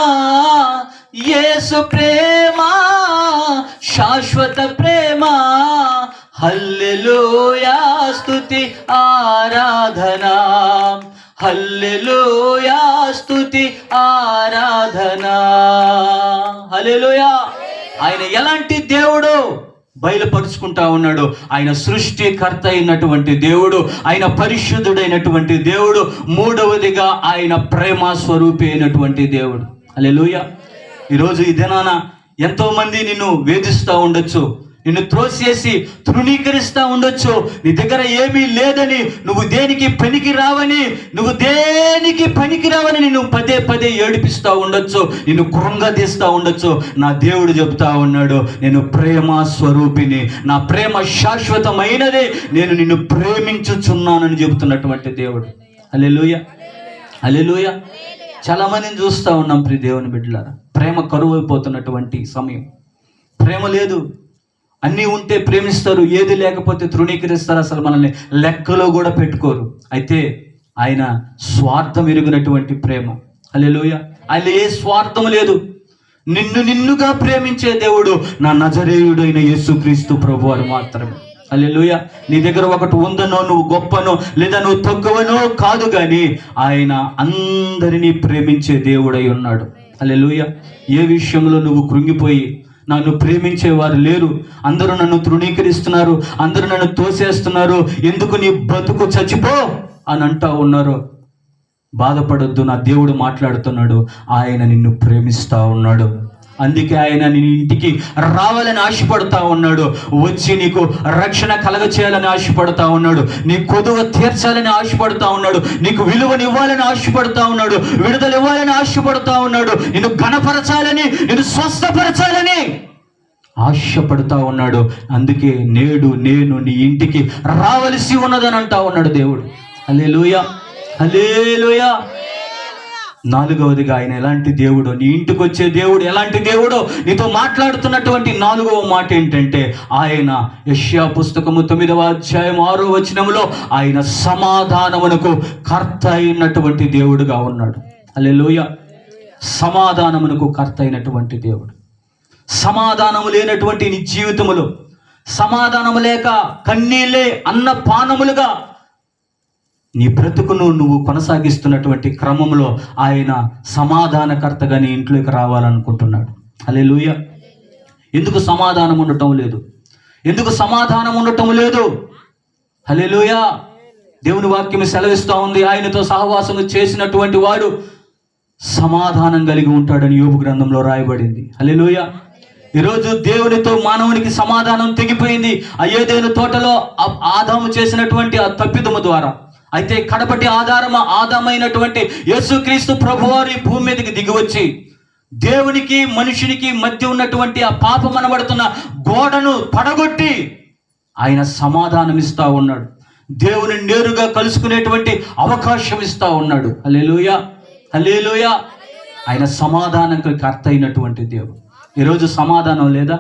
యేసు ప్రేమ శాశ్వత ప్రేమ. హల్లెలూయా, స్తుతి ఆరాధన. హల్లెలూయా, స్తుతి ఆరాధన. హల్లెలూయా. ఆయన ఎలాంటి దేవుడు బయలుపరుచుకుంటా ఉన్నాడు. ఆయన సృష్టికర్త అయినటువంటి దేవుడు, ఆయన పరిశుద్ధుడైనటువంటి దేవుడు. మూడవదిగా ఆయన ప్రేమ స్వరూపి అయినటువంటి దేవుడు. హల్లెలూయా. ఈరోజు ఈ దినాన ఎంతో మంది నిన్ను వేధిస్తూ ఉండొచ్చు, నిన్ను త్రోసేసి తృణీకరిస్తూ ఉండొచ్చు. నీ దగ్గర ఏమీ లేదని, నువ్వు దేనికి పనికి రావని, నువ్వు దేనికి పనికి రావని నిన్ను పదే పదే ఏడిపిస్తూ ఉండొచ్చు, నిన్ను కృంగదీస్తూ ఉండొచ్చు. నా దేవుడు చెప్తా ఉన్నాడు, నేను ప్రేమ స్వరూపిని, నా ప్రేమ శాశ్వతమైనదే, నేను నిన్ను ప్రేమించుచున్నానని చెబుతున్నటువంటి దేవుడు. హల్లెలూయా, హల్లెలూయా. చాలా మందిని చూస్తూ ఉన్నాం ప్రియ దేవుని బిడ్డలారా, ప్రేమ కరువు అయిపోతున్నటువంటి సమయం. ప్రేమ లేదు. అన్నీ ఉంటే ప్రేమిస్తారు, ఏది లేకపోతే తృణీకరిస్తారు, అసలు మనల్ని లెక్కలో కూడా పెట్టుకోరు. అయితే ఆయన స్వార్థం ఎరిగినటువంటి ప్రేమ. హల్లెలూయా. ఆయన ఏ స్వార్థం లేదు. నిన్నుగా ప్రేమించే దేవుడు నా నజరేయుడైన యేసుక్రీస్తు ప్రభువారు మాత్రమే. హల్లెలూయా. నీ దగ్గర ఒకటి ఉందనో, నువ్వు గొప్పనో లేదా నువ్వు తక్కువనో కాదు, కానీ ఆయన అందరినీ ప్రేమించే దేవుడై ఉన్నాడు. హల్లెలూయా. ఏ విషయంలో నువ్వు కృంగిపోయి నన్ను ప్రేమించేవారు లేరు, అందరూ నన్ను తృణీకరిస్తున్నారు, అందరూ నన్ను తోసేస్తున్నారు, ఎందుకు నీ బతుకు చచ్చిపో అని అంటా ఉన్నారు, బాధపడొద్దు. నా దేవుడు మాట్లాడుతున్నాడు, ఆయన నిన్ను ప్రేమిస్తా ఉన్నాడు, అందుకే ఆయన నీ ఇంటికి రావాలని ఆశపడతా ఉన్నాడు. వచ్చి నీకు రక్షణ కలగ చేయాలని ఆశపడతా ఉన్నాడు. నీ కొదువ తీర్చాలని ఆశపడతా ఉన్నాడు. నీకు విలువనివ్వాలని ఆశపడతా ఉన్నాడు. విడుదల ఇవ్వాలని ఆశపడతా ఉన్నాడు. నిన్ను ఘనపరచాలని, నిన్ను స్వస్థపరచాలని ఆశపడతా ఉన్నాడు. అందుకే నేడు నేను నీ ఇంటికి రావలసి ఉన్నదని అంటా ఉన్నాడు దేవుడు. హల్లెలూయా, హల్లెలూయా. నాలుగవదిగా ఆయన ఎలాంటి దేవుడో, నీ ఇంటికి వచ్చే దేవుడు ఎలాంటి దేవుడో నీతో మాట్లాడుతున్నటువంటి నాలుగవ మాట ఏంటంటే, ఆయన యెషయా పుస్తకము 9వ అధ్యాయం 6వ వచనములో ఆయన సమాధానమునకు కర్త అయినటువంటి దేవుడుగా ఉన్నాడు. హల్లెలూయా. సమాధానమునకు కర్త అయినటువంటి దేవుడు. సమాధానము లేనటువంటి నీ జీవితములో, సమాధానము లేక కన్నీళ్ళే అన్నపానములుగా నీ బ్రతుకును నువ్వు కొనసాగిస్తున్నటువంటి క్రమంలో ఆయన సమాధానకర్తగా నీ ఇంట్లోకి రావాలనుకుంటున్నాడు. హల్లెలూయా. ఎందుకు సమాధానం ఉండటం లేదు? ఎందుకు సమాధానం ఉండటం లేదు? హల్లెలూయా. దేవుని వాక్యం సెలవిస్తూ ఉంది, ఆయనతో సహవాసము చేసినటువంటి వాడు సమాధానం కలిగి ఉంటాడని యోబు గ్రంథంలో రాయబడింది. హల్లెలూయా. ఈరోజు దేవునితో మానవునికి సమాధానం తెగిపోయింది ఆ ఏదెను తోటలో ఆదాము చేసినటువంటి ఆ తప్పిదము ద్వారా. అయితే కడపటి ఆదామైనటువంటి యేసుక్రీస్తు ప్రభువారు ఈ భూమి మీదకి దిగివచ్చి దేవునికి మనుషునికి మధ్య ఉన్నటువంటి ఆ పాపం అనబడుతున్న గోడను పడగొట్టి ఆయన సమాధానం ఇస్తా ఉన్నాడు. దేవుని నేరుగా కలుసుకునేటువంటి అవకాశం ఇస్తా ఉన్నాడు. హల్లెలూయా, హల్లెలూయా. ఆయన సమాధానానికి కర్త అయినటువంటి దేవుడు. ఈరోజు సమాధానం లేదా?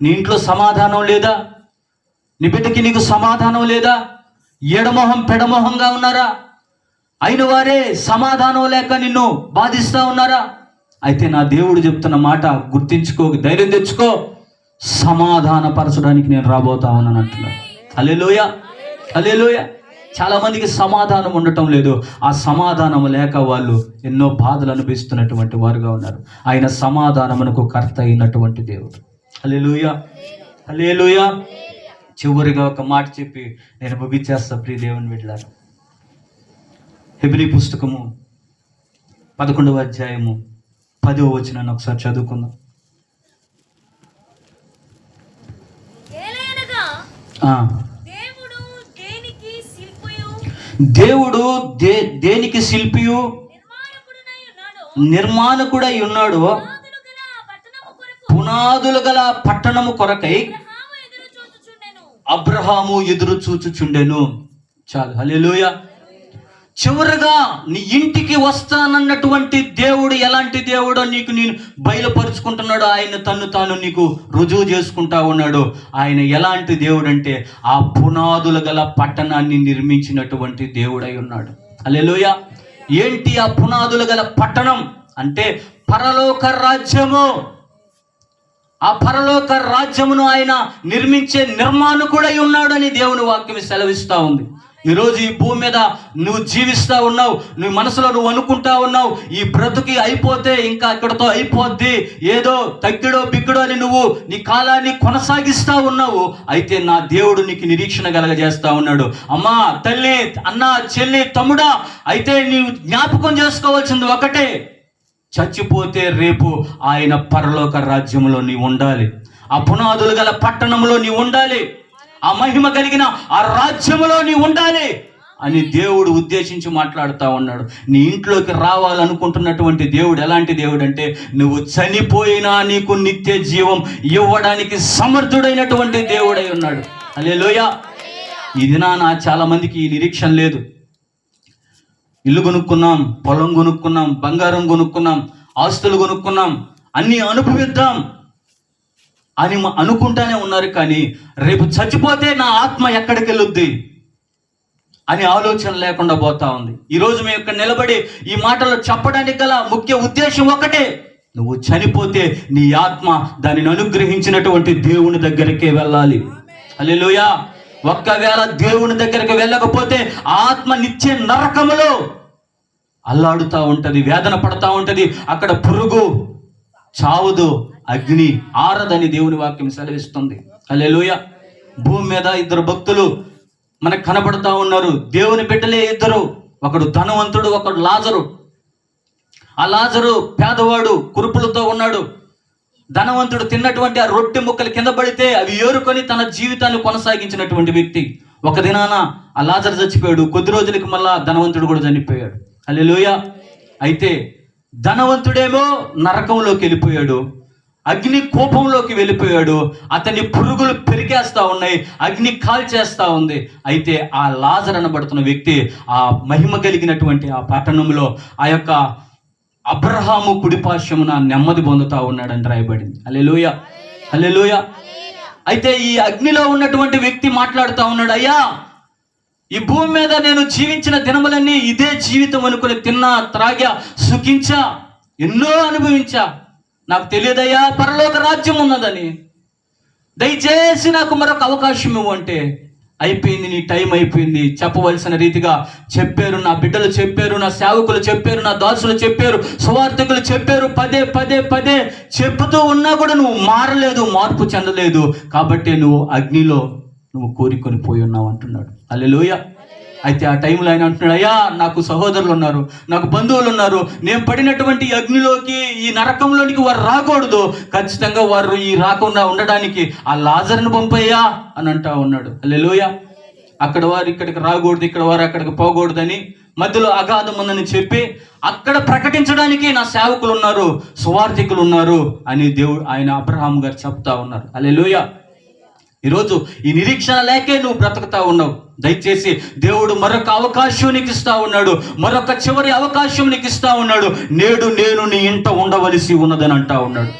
నీ ఇంట్లో సమాధానం లేదా? నీ బిడ్డకి నీకు సమాధానం లేదా? ఎడమొహం పెడమొహంగా ఉన్నారా? అయిన వారే సమాధానం లేక నిన్ను బాధిస్తూ ఉన్నారా? అయితే నా దేవుడు చెప్తున్న మాట గుర్తించుకో, ధైర్యం తెచ్చుకో. సమాధానపరచడానికి నేను రాబోతా ఉన్నాను అంటున్నాడు. హల్లెలూయా, హల్లెలూయా. చాలా మందికి సమాధానం ఉండటం లేదు. ఆ సమాధానం లేక వాళ్ళు ఎన్నో బాధలు అనుభవిస్తున్నటువంటి వారుగా ఉన్నారు. ఆయన సమాధానమునకు కర్త అయినటువంటి దేవుడు. హల్లెలూయా, హల్లెలూయా. చివరిగా ఒక మాట చెప్పి నేను ముగించేస్తా ప్రియ దేవుని బిడ్డలారా. హెబ్రీ పుస్తకము 11వ అధ్యాయము 10వ వచనాన్ని ఒకసారి చదువుకుందాం. దేవుడు దేనికి శిల్పియు నిర్మాణకుడై ఉన్నాడు. పునాదులు గల పట్టణము కొరకై అబ్రహాము ఎదురు చూచుచుండెను. చాలు. హల్లెలూయా. చివరిగా నీ ఇంటికి వస్తానన్నటువంటి దేవుడు ఎలాంటి దేవుడో నీకు నేను బయలుపరుచుకుంటున్నాడు. ఆయన తన్ను తాను నీకు రుజువు చేసుకుంటా ఉన్నాడు. ఆయన ఎలాంటి దేవుడు అంటే ఆ పునాదులు గల పట్టణాన్ని నిర్మించినటువంటి దేవుడై ఉన్నాడు. హల్లెలూయా. ఏంటి ఆ పునాదులు గల పట్టణం అంటే? పరలోక రాజ్యము. ఆ పరలోక రాజ్యమును ఆయన నిర్మించే నిర్మాణకుడై ఉన్నాడు అని దేవుని వాక్యం సెలవిస్తూ ఉంది. ఈరోజు ఈ భూమి మీద నువ్వు జీవిస్తూ ఉన్నావు. నువ్వు మనసులో నువ్వు అనుకుంటా ఉన్నావు, ఈ బ్రతుకి అయిపోతే ఇంకా ఇక్కడతో అయిపోద్ది, ఏదో తగ్గిడో బిగ్గిడో అని నువ్వు నీ కాలాన్ని కొనసాగిస్తూ ఉన్నావు. అయితే నా దేవుడు నీకు నిరీక్షణ కలగజేస్తా ఉన్నాడు. అమ్మా, తల్లి, అన్న, చెల్లి, తమ్ముడా, అయితే నీవు జ్ఞాపకం చేసుకోవాల్సింది ఒకటే, చచ్చిపోతే రేపు ఆయన పరలోక రాజ్యంలో నీవు ఉండాలి. ఆ పునాదులు గల పట్టణంలో నీవు ఉండాలి. ఆ మహిమ కలిగిన ఆ రాజ్యములో నీవు ఉండాలి అని దేవుడు ఉద్దేశించి మాట్లాడుతూ ఉన్నాడు. నీ ఇంట్లోకి రావాలనుకుంటున్నటువంటి దేవుడు ఎలాంటి దేవుడు అంటే, నువ్వు చనిపోయినా నీకు నిత్య జీవం ఇవ్వడానికి సమర్థుడైనటువంటి దేవుడై ఉన్నాడు. హల్లెలూయా. ఈ దినాన చాలా మందికి ఈ నిరీక్షణ లేదు. ఇల్లు కొనుక్కున్నాం, పొలం కొనుక్కున్నాం, బంగారం కొనుక్కున్నాం, ఆస్తులు కొనుక్కున్నాం, అన్నీ అనుభవిద్దాం అని అనుకుంటానే ఉన్నారు. కానీ రేపు చచ్చిపోతే నా ఆత్మ ఎక్కడికి వెళ్ళొద్ది అని ఆలోచన లేకుండా పోతా ఉంది. ఈరోజు మేము ఇక్కడ నిలబడి ఈ మాటలు చెప్పడానికి గల ముఖ్య ఉద్దేశం ఒకటే, నువ్వు చనిపోతే నీ ఆత్మ దానిని అనుగ్రహించినటువంటి దేవుని దగ్గరికే వెళ్ళాలి. హల్లెలూయా. ఒక్కవేళ దేవుని దగ్గరికి వెళ్ళకపోతే ఆత్మ నిత్య నరకములో అల్లాడుతూ ఉంటుంది, వేదన పడతా ఉంటుంది. అక్కడ పురుగు చావదు, అగ్ని ఆరదని దేవుని వాక్యం సెలవిస్తుంది. హల్లెలూయా. భూమి మీద ఇద్దరు భక్తులు మనకు కనబడతా ఉన్నారు. దేవుని బిడ్డలే ఇద్దరు, ఒకడు ధనవంతుడు, ఒకడు లాజరు. ఆ లాజరు పేదవాడు, కురుపులతో ఉన్నాడు. ధనవంతుడు తిన్నటువంటి ఆ రొట్టె ముక్కలు కింద పడితే అవి ఏరుకొని తన జీవితాన్ని కొనసాగించినటువంటి వ్యక్తి. ఒక దినాన ఆ లాజరు చచ్చిపోయాడు. కొద్ది రోజులకి మళ్ళా ధనవంతుడు కూడా చనిపోయాడు. హల్లెలూయా. అయితే ధనవంతుడేమో నరకంలోకి వెళ్ళిపోయాడు, అగ్ని కోపంలోకి వెళ్ళిపోయాడు. అతన్ని పురుగులు పెరికేస్తా ఉన్నాయి, అగ్ని కాల్చేస్తా ఉంది. అయితే ఆ లాజరు అనబడుతున్న వ్యక్తి ఆ మహిమ కలిగినటువంటి ఆ పట్టణంలో ఆ యొక్క అబ్రహాము కుడిపార్శ్వమున నెమ్మది పొందుతా ఉన్నాడని రాయబడింది. హల్లెలూయా, హల్లెలూయా. అయితే ఈ అగ్నిలో ఉన్నటువంటి వ్యక్తి మాట్లాడుతూ ఉన్నాడు, అయ్యా ఈ భూమి మీద నేను జీవించిన దినములన్నీ ఇదే జీవితం అనుకుని తిన్నా, త్రాగా, సుఖించా, ఎన్నో అనుభవించా. నాకు తెలియదయ్యా పరలోక రాజ్యం ఉన్నదని. దయచేసి నాకు మరొక అవకాశం ఇవ్వంటే, అయిపోయింది, నీ టైం అయిపోయింది. చెప్పవలసిన రీతిగా చెప్పారు, నా బిడ్డలు చెప్పారు, నా సేవకులు చెప్పారు, నా దాసులు చెప్పారు, సువార్థికులు చెప్పారు, పదే పదే పదే చెప్పుతూ ఉన్నా కూడా నువ్వు మారలేదు, మార్పు చెందలేదు. కాబట్టి నువ్వు అగ్నిలో నువ్వు కోరుకొని పోయి ఉన్నావు అంటున్నాడు. హల్లెలూయా. అయితే ఆ టైంలో ఆయన అంటున్నాడు, అయ్యా నాకు సహోదరులు ఉన్నారు, నాకు బంధువులు ఉన్నారు, నేను పడినటువంటి అగ్నిలోకి, ఈ నరకంలోనికి వారు రాకూడదు. ఖచ్చితంగా వారు ఈ రాకుండా ఉండడానికి ఆ లాజరును పంపయ్యా అని అంటా ఉన్నాడు. హల్లెలూయా. అక్కడ వారు ఇక్కడికి రాకూడదు, ఇక్కడ వారు అక్కడికి పోకూడదని మధ్యలో అగాధం ఉందని చెప్పి అక్కడ ప్రకటించడానికి నా సేవకులు ఉన్నారు, సువార్థికులు ఉన్నారు అని ఆయన అబ్రహాం గారు చెప్తా ఉన్నారు. హల్లెలూయా. ఈరోజు ఈ నిరీక్షణ లేకే నువ్వు బ్రతుకుతా ఉన్నావు. దయచేసి దేవుడు మరొక అవకాశం నీకు ఇస్తా ఉన్నాడు, మరొక చివరి అవకాశం నీకు ఇస్తా ఉన్నాడు. నేడు నేను నీ ఇంట ఉండవలసి ఉన్నదని అంటా ఉన్నాడు.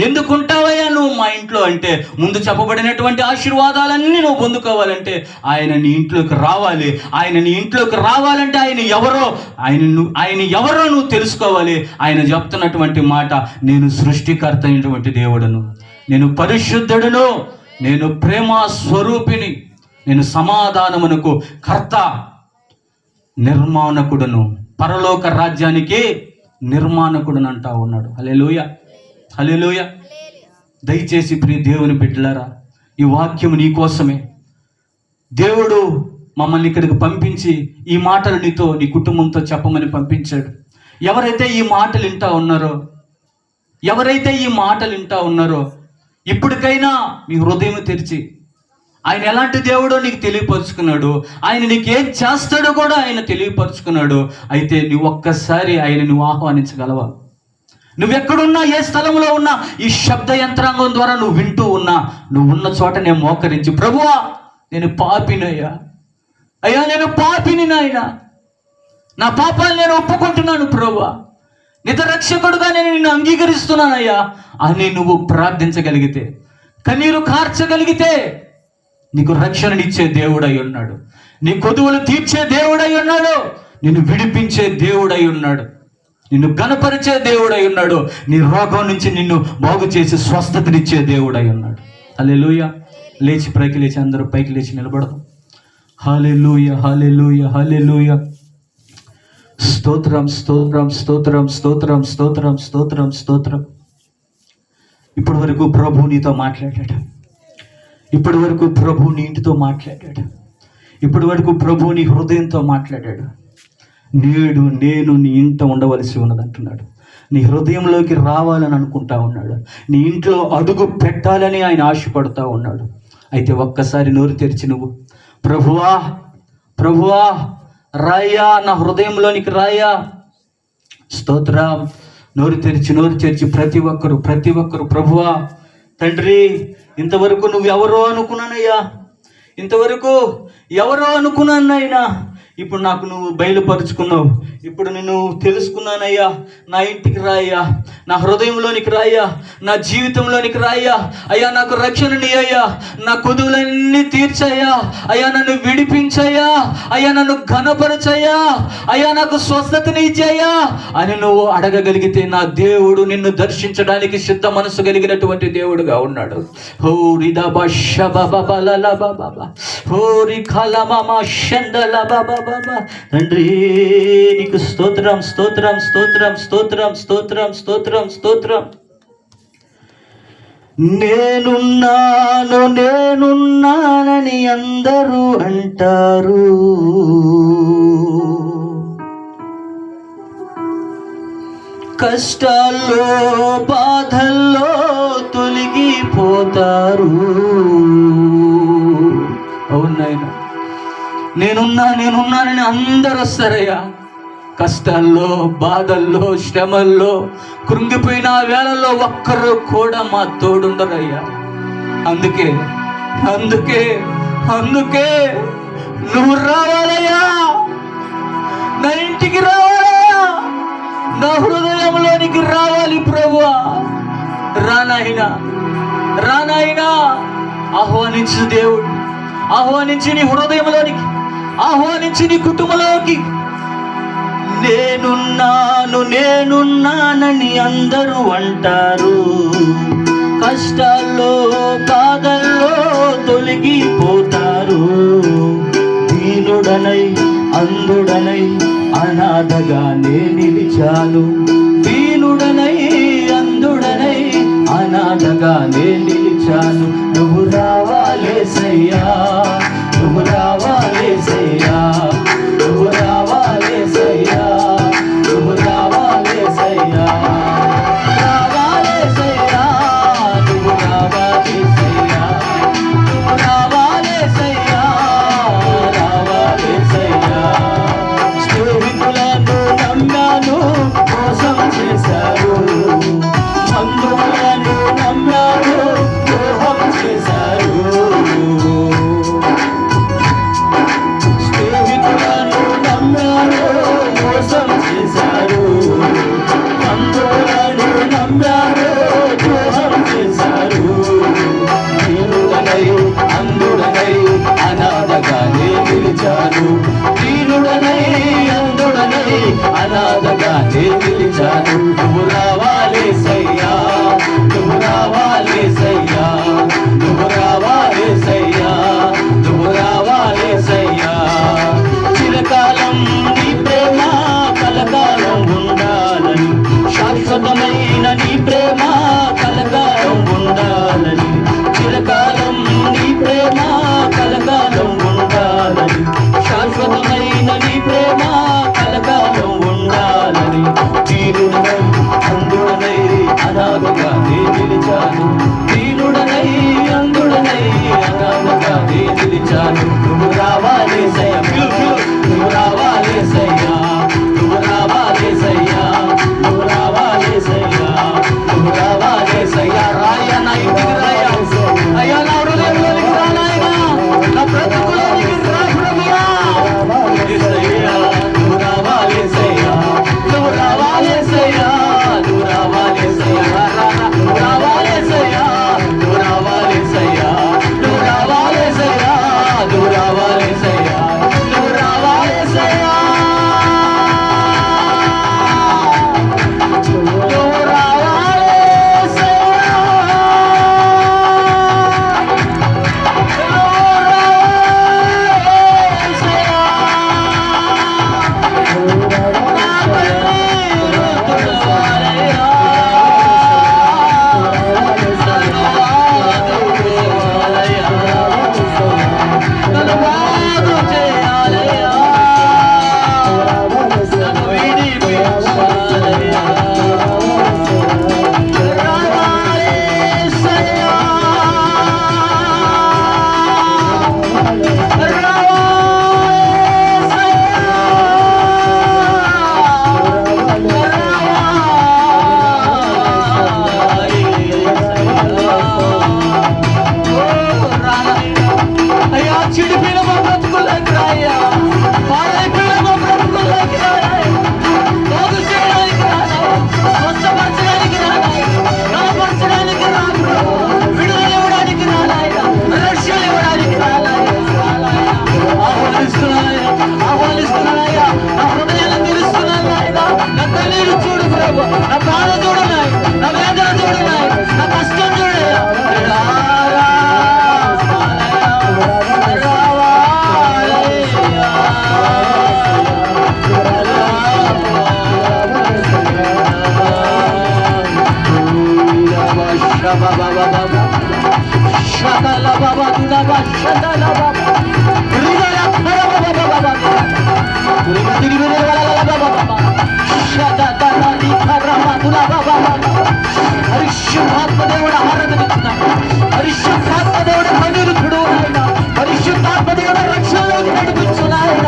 ఎందుకుంటావయ్యా నువ్వు మా ఇంట్లో అంటే, ముందు చెప్పబడినటువంటి ఆశీర్వాదాలన్నీ నువ్వు పొందుకోవాలంటే ఆయన నీ ఇంట్లోకి రావాలి. ఆయన నీ ఇంట్లోకి రావాలంటే ఆయన ఎవరో నువ్వు తెలుసుకోవాలి. ఆయన చెప్తున్నటువంటి మాట, నేను సృష్టికర్త అయినటువంటి దేవుడును, నేను పరిశుద్ధుడును, నేను ప్రేమ స్వరూపిణి, నేను సమాధానమునకు కర్త, నిర్మాణకుడును, పరలోక రాజ్యానికి నిర్మాణకుడును అంటా ఉన్నాడు. హల్లెలూయా, హల్లెలూయా. దయచేసి ప్రియ దేవుని బిడ్డలారా, ఈ వాక్యం నీ కోసమే. దేవుడు మమ్మల్ని ఇక్కడికి పంపించి ఈ మాటలు నీతో, నీ కుటుంబంతో చెప్పమని పంపించాడు. ఎవరైతే ఈ మాటలు వింటా ఉన్నారో ఇప్పటికైనా మీ హృదయం తెరిచి, ఆయన ఎలాంటి దేవుడో నీకు తెలియపరుచుకున్నాడు, ఆయన నీకేం చేస్తాడో కూడా ఆయన తెలియపరుచుకున్నాడు. అయితే నువ్వు ఒక్కసారి ఆయన నువ్వు ఆహ్వానించగలవా? నువ్వెక్కడున్నా, ఏ స్థలంలో ఉన్నా, ఈ శబ్ద యంత్రాంగం ద్వారా నువ్వు వింటూ ఉన్నా, నువ్వు ఉన్న చోట నేను మోకరించి, ప్రభువా నేను పాపినయ్యా, అయ్యా నేను పాపిని నాయనా, నా పాపాలు నేను ఒప్పుకుంటున్నాను ప్రభువా, నిజరక్షకుడుగా నేను నిన్ను అంగీకరిస్తున్నానయ్యా అని నువ్వు ప్రార్థించగలిగితే, కన్నీరు కార్చగలిగితే, నీకు రక్షణనిచ్చే దేవుడై ఉన్నాడు, నీ కొదువులు తీర్చే దేవుడై ఉన్నాడు, నిన్ను విడిపించే దేవుడై ఉన్నాడు, నిన్ను గణపరిచే దేవుడై ఉన్నాడు, నీ రోగం నుంచి నిన్ను బాగు చేసి స్వస్థతనిచ్చే దేవుడై ఉన్నాడు. హల్లెలూయా. లేచి పైకి లేచి, అందరూ పైకి లేచి నిలబడదాం. హల్లెలూయా, హల్లెలూయా, హల్లెలూయా. స్తోత్రం, స్తోత్రం, స్తోత్రం, స్తోత్రం, స్తోత్రం, స్తోత్రం, స్తోత్రం. ఇప్పటి వరకు ప్రభు నీతో మాట్లాడాడు, ఇప్పటి వరకు ప్రభు నీ ఇంటితో మాట్లాడాడు, ఇప్పటి వరకు ప్రభు నీ హృదయంతో మాట్లాడాడు. నేడు నేను నీ ఇంట ఉండవలసి ఉన్నది అంటున్నాడు. నీ హృదయంలోకి రావాలని అనుకుంటా ఉన్నాడు, నీ ఇంట్లో అడుగు పెట్టాలని ఆయన ఆశపడుతూ ఉన్నాడు. అయితే ఒక్కసారి నోరు తెరిచి నువ్వు, ప్రభువా ప్రభువా రాయ్యా, నా హృదయంలోనికి రాయ్యా. స్తోత్రం. నోరు తెరిచి ప్రతి ఒక్కరు ప్రభువా తండ్రి, ఇంతవరకు నువ్వు ఎవరో అనుకున్నానయ్యా, ఇంతవరకు ఎవరో అనుకున్నానయ్యా, ఇప్పుడు నాకు నువ్వు బయలుపరుచుకున్నావు, ఇప్పుడు నేను తెలుసుకున్నానయ్యా. నా ఇంటికి రాయ్యా, నా హృదయంలోనికి రాయ్యా, నా జీవితంలోనికి రాయ్యా. అయ్యా నాకు రక్షణని అయ్యా, నా కొదువులన్నీ తీర్చయ్యా, అయ్యా నన్ను విడిపించయ్యా, అయ్యా నన్ను ఘనపరచయ్యా, అయ్యా నాకు స్వస్థతని ఇచ్చయ్యా అని నువ్వు అడగగలిగితే, నా దేవుడు నిన్ను దర్శించడానికి సిద్ధ మనసు కలిగినటువంటి దేవుడుగా ఉన్నాడు. హోరి దబా షబబబలల బాబా, హోరి ఖలమమ షందల బాబా. తండ్రి నీకు స్తోత్రం, స్తోత్రం, స్తోత్రం, స్తోత్రం, స్తోత్రం, స్తోత్రం, స్తోత్రం. నేనున్నానని అందరూ అంటారు, కష్టాల్లో బాధల్లో తొలగిపోతారు. అవునాయన, నేనున్నానని అందరూ వస్తారయ్యా. కష్టాల్లో బాధల్లో శ్రమల్లో కృంగిపోయిన వేళల్లో ఒక్కరు కూడా మా తోడుండరయ్యా. అందుకే నువ్వు రావాలయ్యా, నా ఇంటికి రావాలయ్యా, నా హృదయంలోనికి రావాలి ప్రభువా. రానాయినా ఆహ్వానించు దేవుడు, ఆహ్వానించి నీ హృదయంలోనికి, ఆహ్వానించి నీ కుటుంబంలోకి. నేనున్నానని అందరూ అంటారు, కష్టాల్లో బాధల్లో తొలగిపోతారు. దీనుడనై అందుడనై అనాథగానే నిలిచాను, దీనుడనై అందుడనై అనాథగానే నిలిచాను. నువ్వు రావాలేసయ్యా, నువ్వు రావాలేసయ్యా, నువ్వు రావాలేసయ్యా, నువ్వు రావాలేసయ్యా, రావాలేసయ్యా, నువ్వు రావాలేసయ్యా, నువ్వు రావాలేసయ్యా, రావాలేసయ్యా. స్నేహితులను నమ్మాను, మోసం చేశారు, బంధువులను నమ్మాను, ద్రోహం చేశారు. స్నేహితులను నమ్మాను, మోసం చేశారు, బంధువులను నమ్మాను, ద్రోహం చేశారు. దీనుడనై అందుడనై అనాథగానే నిలిచాను, దీనుడనై అందుడనై అనాథగానే నిలిచాను. నువ్వు రావాలేసయ్యా, నువ్వు రావాలేసయ్యా, నువ్వు రావాలేసయ్యా, నువ్వు రావాలేసయ్యా. చిరకాలం నీ ప్రేమ కలకాలం ఉండాలని, శాశ్వతమైన నీ ప్రేమ కలకాలం ఉండాలని, చిరకాలం నీ ప్రేమ కలకాలం ఉండాలని, శాశ్వతమైన నీ ప్రేమ కలకాలం ఉండాలని. దీనుడనై అందుడనై అనాథగానే నిలిచాను, దీనుడనై అందుడనై అనాథగానే నిలిచాను. నువ్వు రావాలేసయ్యా, నువ్వు రావాలేసయ్యా, నువ్వు రావాలేసయ్యా, నువ్వు రావాలేసయ్యా, నువ్వు రావాలేసయ్యా. రాయ నా ఇంటికి రాయ, అయ్యా నా హృదయంలోనికి రా నాయనా, నా బ్రతుకులోనికి రా ప్రభువా. యేసయ్యా, నువ్వు రావాలేసయ్యా, నువ్వు రావాలేసయ్యా, నువ్వు రావాలేసయ్యా, నువ్వు రావాలేసయ్యా, నువ్వు రావాలేసయ్యా, నువ్వు రావాలేసయ్యా, నువ్వు రావాలేసయ్యా, నువ్వు రావాలేసయ్యా, నువ్వు Shut పరిశుద్ధాత్మ దేవుడు ఆరాధనిస్తున్నాడు. పరిశుద్ధాత్మ దేవుడు కన్నులు చూడు ఆయన. పరిశుద్ధాత్మ దేవుడు రక్షణలోకి నడిపించున్నాయన.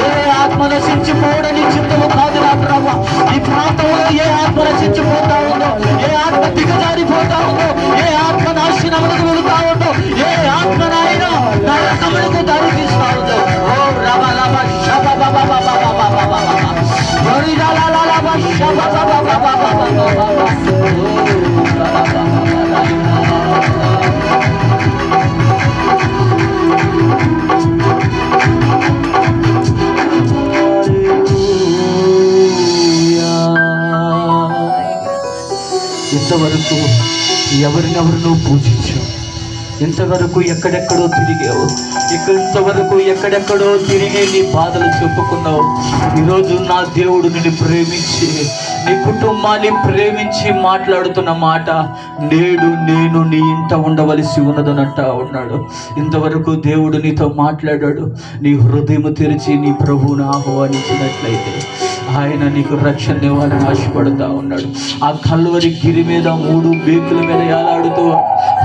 ఏ ఆత్మ నశించిపోవడని చిత్తము కాదు నా ప్రభు. ఈ ప్రాంతంలో ఏ ఆత్మ నశించిపోతా ఉందో, ఏ ఆత్మ దిగజారిపోతా ఉందో, ఏ ఆత్మ నాశనములకు వెళుతా ఉందో, ఏ ఆత్మ నాయన నరకములకు దారి తీస్తా ఉందో, ఓ రమ రమ శబ బబ బబ బబ బబ ఇంతవరకు ఎవరినెవరినో పూజించావు, ఇంతవరకు ఎక్కడెక్కడో తిరిగావు, ఇంతవరకు ఎక్కడెక్కడో తిరిగి నీ బాధలు చెప్పుకున్నావు. ఈరోజు నా దేవుడు నిన్ను ప్రేమించి, నీ కుటుంబాన్ని ప్రేమించి మాట్లాడుతున్న మాట, నేడు నేను నీ ఇంట ఉండవలసి ఉన్నదనంటా ఉన్నాడు. ఇంతవరకు దేవుడు నీతో మాట్లాడాడు. నీ హృదయం తెరిచి నీ ప్రభువును ఆహ్వానించినట్లయితే ఆయన నీకు రక్షణ ఇవ్వాలని ఆశపడుతూ ఉన్నాడు. ఆ కల్వరి గిరి మీద 3 బేకుల మీద ఏలాడుతూ,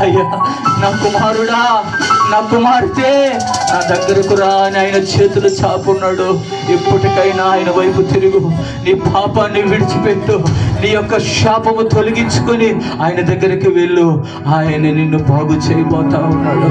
అయ్యా నా కుమారుడా, నా కుమార్తె నా దగ్గరకు రా అని ఆయన చేతులు చాపున్నాడు. ఎప్పటికైనా ఆయన వైపు తిరుగు, నీ పాపాన్ని విడిచిపెట్టు, నీ యొక్క శాపము తొలగించుకొని ఆయన దగ్గరికి వెళ్ళు. ఆయన నిన్ను బాగు చేయబోతా ఉన్నాడు,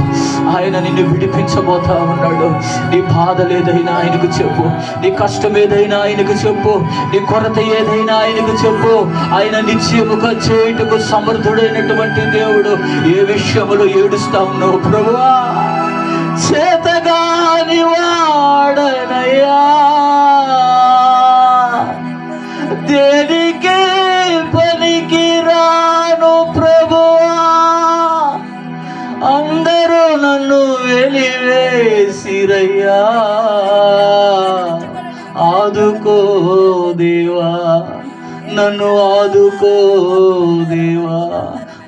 ఆయన నిన్ను విడిపించబోతా ఉన్నాడు. నీ బాధలు ఏదైనా ఆయనకు చెప్పు, నీ కష్టం ఏదైనా ఆయనకు చెప్పు, నీ కొరత ఏదైనా ఆయనకు చెప్పు. ఆయన నిశ్చయముగా చేయుటకు సమర్థుడైనటువంటి దేవుడు. ఏ విషయంలో ఏడుస్తా ఉన్నావు ప్రభువా? చేతగాని వాడనయ్యా, దేనికి పనికి రాను ప్రభువా, అందరూ నన్ను వెలివేసిరయ్యా, ఆదుకో దేవా, నన్ను ఆదుకో దేవా.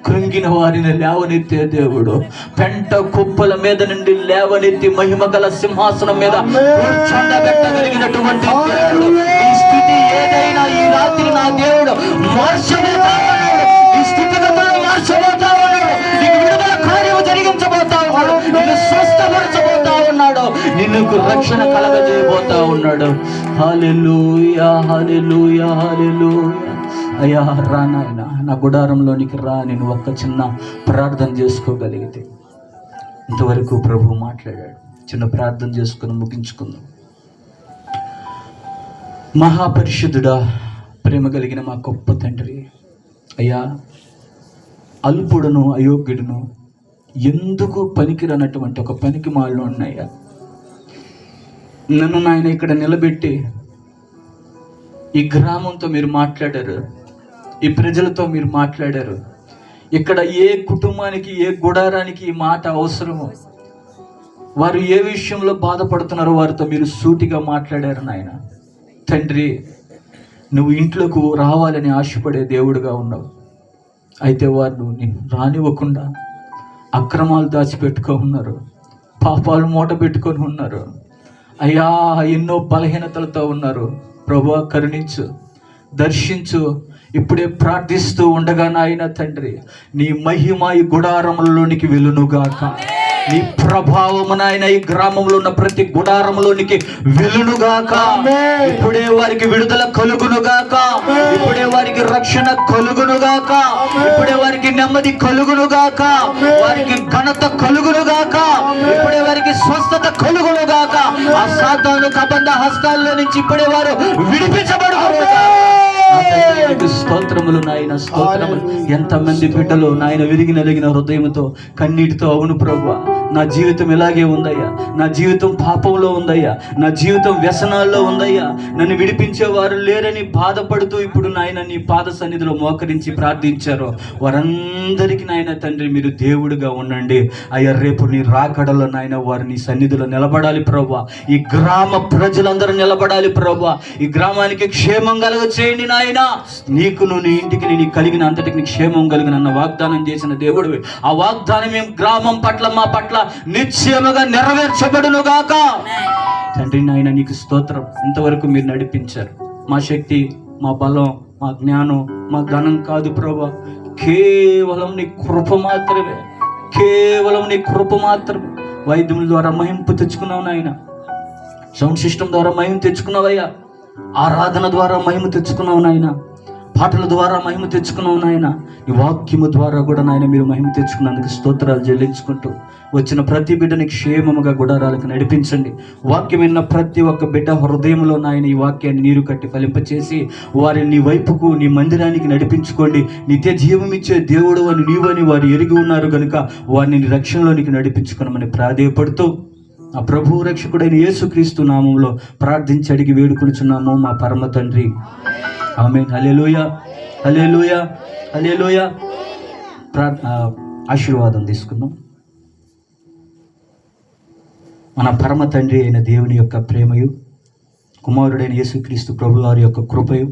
కృంగిన వారిని లేవనెత్తే దేవుడు, పెంట కుప్పల మీద నుండి లేవనెత్తి మహిమ గల సింహాసనం మీద కూర్చోబెట్టగలిగినటువంటి దేవుడు. ఈ స్థితి ఏదైనా ఈ రాత్రి నా దేవుడు మార్చబోతా ఉన్నాడు. ఈ స్థితిగతులను మార్చబోతా ఉన్నాడు. నీకు విడుదల కార్యము జరిగించబోతా ఉన్నాడు. నిన్ను స్వస్థపరచబోతా ఉన్నాడు. నిన్ను రక్షణ కలగజేయబోతా ఉన్నాడు. హల్లెలూయా, హల్లెలూయా, హల్లెలూయా. అయ్యా రా నాయన, నా గుడారంలోనికి రా. నేను ఒక్క చిన్న ప్రార్థన చేసుకోగలిగితే. ఇంతవరకు ప్రభు మాట్లాడాడు. చిన్న ప్రార్థన చేసుకుని ముగించుకుందాం. మహాపరిశుద్ధుడా, ప్రేమ కలిగిన మా గొప్ప తండ్రి, అయ్యా అల్పుడును అయోగ్యుడును ఎందుకు పనికిరనటువంటి ఒక పనికి మాళ్ళు ఉన్నాయా. నన్ను నాయన ఇక్కడ నిలబెట్టి ఈ గ్రామంతో మీరు మాట్లాడారు, ఈ ప్రజలతో మీరు మాట్లాడారు. ఇక్కడ ఏ కుటుంబానికి, ఏ గుడారానికి ఈ మాట అవసరమో, వారు ఏ విషయంలో బాధపడుతున్నారో వారితో మీరు సూటిగా మాట్లాడారు నాయన. తండ్రి, నువ్వు ఇంట్లోకి రావాలని ఆశపడే దేవుడుగా ఉన్నావు. అయితే వారు నిన్ను రానివ్వకుండా అక్రమాలు దాచిపెట్టుకో ఉన్నారు, పాపాలు మూట పెట్టుకొని ఉన్నారు. అయ్యా ఎన్నో బలహీనతలతో ఉన్నారు. ప్రభువా కరుణించు, దర్శించు. ఇప్పుడే ప్రార్థిస్తూ ఉండగా నాయన తండ్రి, నీ మహిమ ఈ గుడారములలోనికి వెలునుగాక. నీ ప్రభావము నాయన ఈ గ్రామంలో ఉన్న ప్రతి గుడారంలోనికి వెలునుగాక. ఇప్పుడే వారికి విడుదల కలుగునుగాక. ఇప్పుడే వారికి రక్షణ కలుగునుగాక. ఇప్పుడే వారికి నెమ్మది కలుగునుగాక. వారికి ఘనత కలుగునుగాక. ఇప్పుడే వారికి స్వస్థత కలుగునుగాక. ఆ సాతాను కబంధ హస్తాల్లో నుంచి ఇప్పుడే వారు విడిపించబడుగాక. స్తోత్రములు నాయన, స్తోత్రములు. ఎంతమంది బిడ్డలు నాయన విరిగి నలిగిన హృదయంతో కన్నీటితో, అవును ప్రభువా నా జీవితం ఇలాగే ఉందయ్యా, నా జీవితం పాపంలో ఉందయ్యా, నా జీవితం వ్యసనాల్లో ఉందయ్యా, నన్ను విడిపించేవారు లేరని బాధపడుతూ ఇప్పుడు నాయన నీ పాద సన్నిధిలో మోకరించి ప్రార్థించారు. వారందరికీ నాయన తండ్రి మీరు దేవుడిగా ఉండండి అయ్యా. రేపు నీ రాకడలో నాయన వారు నీ సన్నిధిలో నిలబడాలి ప్రభువా. ఈ గ్రామ ప్రజలందరూ నిలబడాలి ప్రభువా. ఈ గ్రామానికి క్షేమం కలుగ చేయండి నాయన. నీకును నీ ఇంటికి నీకు కలిగిన అంతటికి నీ క్షేమం కలిగిన అన్న వాగ్దానం చేసిన దేవుడివి. ఆ వాగ్దానం మేము గ్రామం పట్ల, మా పట్ల నిశ్చయముగా నెరవేర్చబడును గాక. తండ్రి నాయన నీకు స్తోత్రం. ఇంతవరకు మీరు నడిపించారు. మా శక్తి, మా బలం, మా జ్ఞానం, మా ధనం కాదు ప్రభా, కేవలం నీ కృప మాత్రమే, కేవలం నీ కృప మాత్రమే. వైద్యుల ద్వారా మహింపు తెచ్చుకున్నావు నాయన, సౌండ్ సిస్టమ్ ద్వారా మహిమ తెచ్చుకున్నావయ్యా, ఆరాధన ద్వారా మహిమ తెచ్చుకున్నావు నాయన, పాటల ద్వారా మహిమ తెచ్చుకున్నావు నాయన, ఈ వాక్యము ద్వారా కూడా నాయన మీరు మహిమ తెచ్చుకున్నందుకు స్తోత్రాలు చెల్లించుకుంటూ వచ్చిన ప్రతి బిడ్డని క్షేమముగా గుడారాలకు నడిపించండి. వాక్యం విన్న ప్రతి ఒక్క బిడ్డ హృదయంలో నాయన ఈ వాక్యాన్ని నీరు కట్టి ఫలింపచేసి వారిని నీ వైపుకు, నీ మందిరానికి నడిపించుకోండి. నిత్య జీవం ఇచ్చే దేవుడు అని నీవని వారు ఎరిగి ఉన్నారు కనుక వారిని రక్షణలోనికి నడిపించుకున్నామని ప్రాధేయపడుతూ ఆ ప్రభు రక్షకుడైన యేసుక్రీస్తు నామంలో ప్రార్థించి అడిగి వేడుకొనుచున్నాము మా పరమ తండ్రి, ఆమేన్. హల్లెలూయా, హల్లెలూయా, హల్లెలూయా. ఆశీర్వాదం తీసుకుందాం. మన పరమ తండ్రి అయిన దేవుని యొక్క ప్రేమయు, కుమారుడైన యేసుక్రీస్తు ప్రభు వారి యొక్క కృపయు,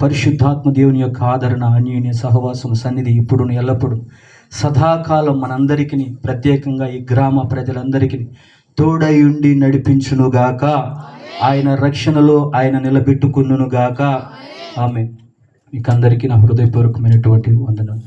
పరిశుద్ధాత్మ దేవుని యొక్క ఆదరణ, అన్యోన్య సహవాసం, సన్నిధి ఇప్పుడును ఎల్లప్పుడు సదాకాలం మనందరికీ, ప్రత్యేకంగా ఈ గ్రామ ప్రజలందరికీ తోడై ఉండి నడిపించునుగాక. ఆయన రక్షణలో ఆయన నిలబెట్టుకున్నుగాక. ఆమేన్. మీకు అందరికీ నా హృదయపూర్వకమైనటువంటి వందనాలు.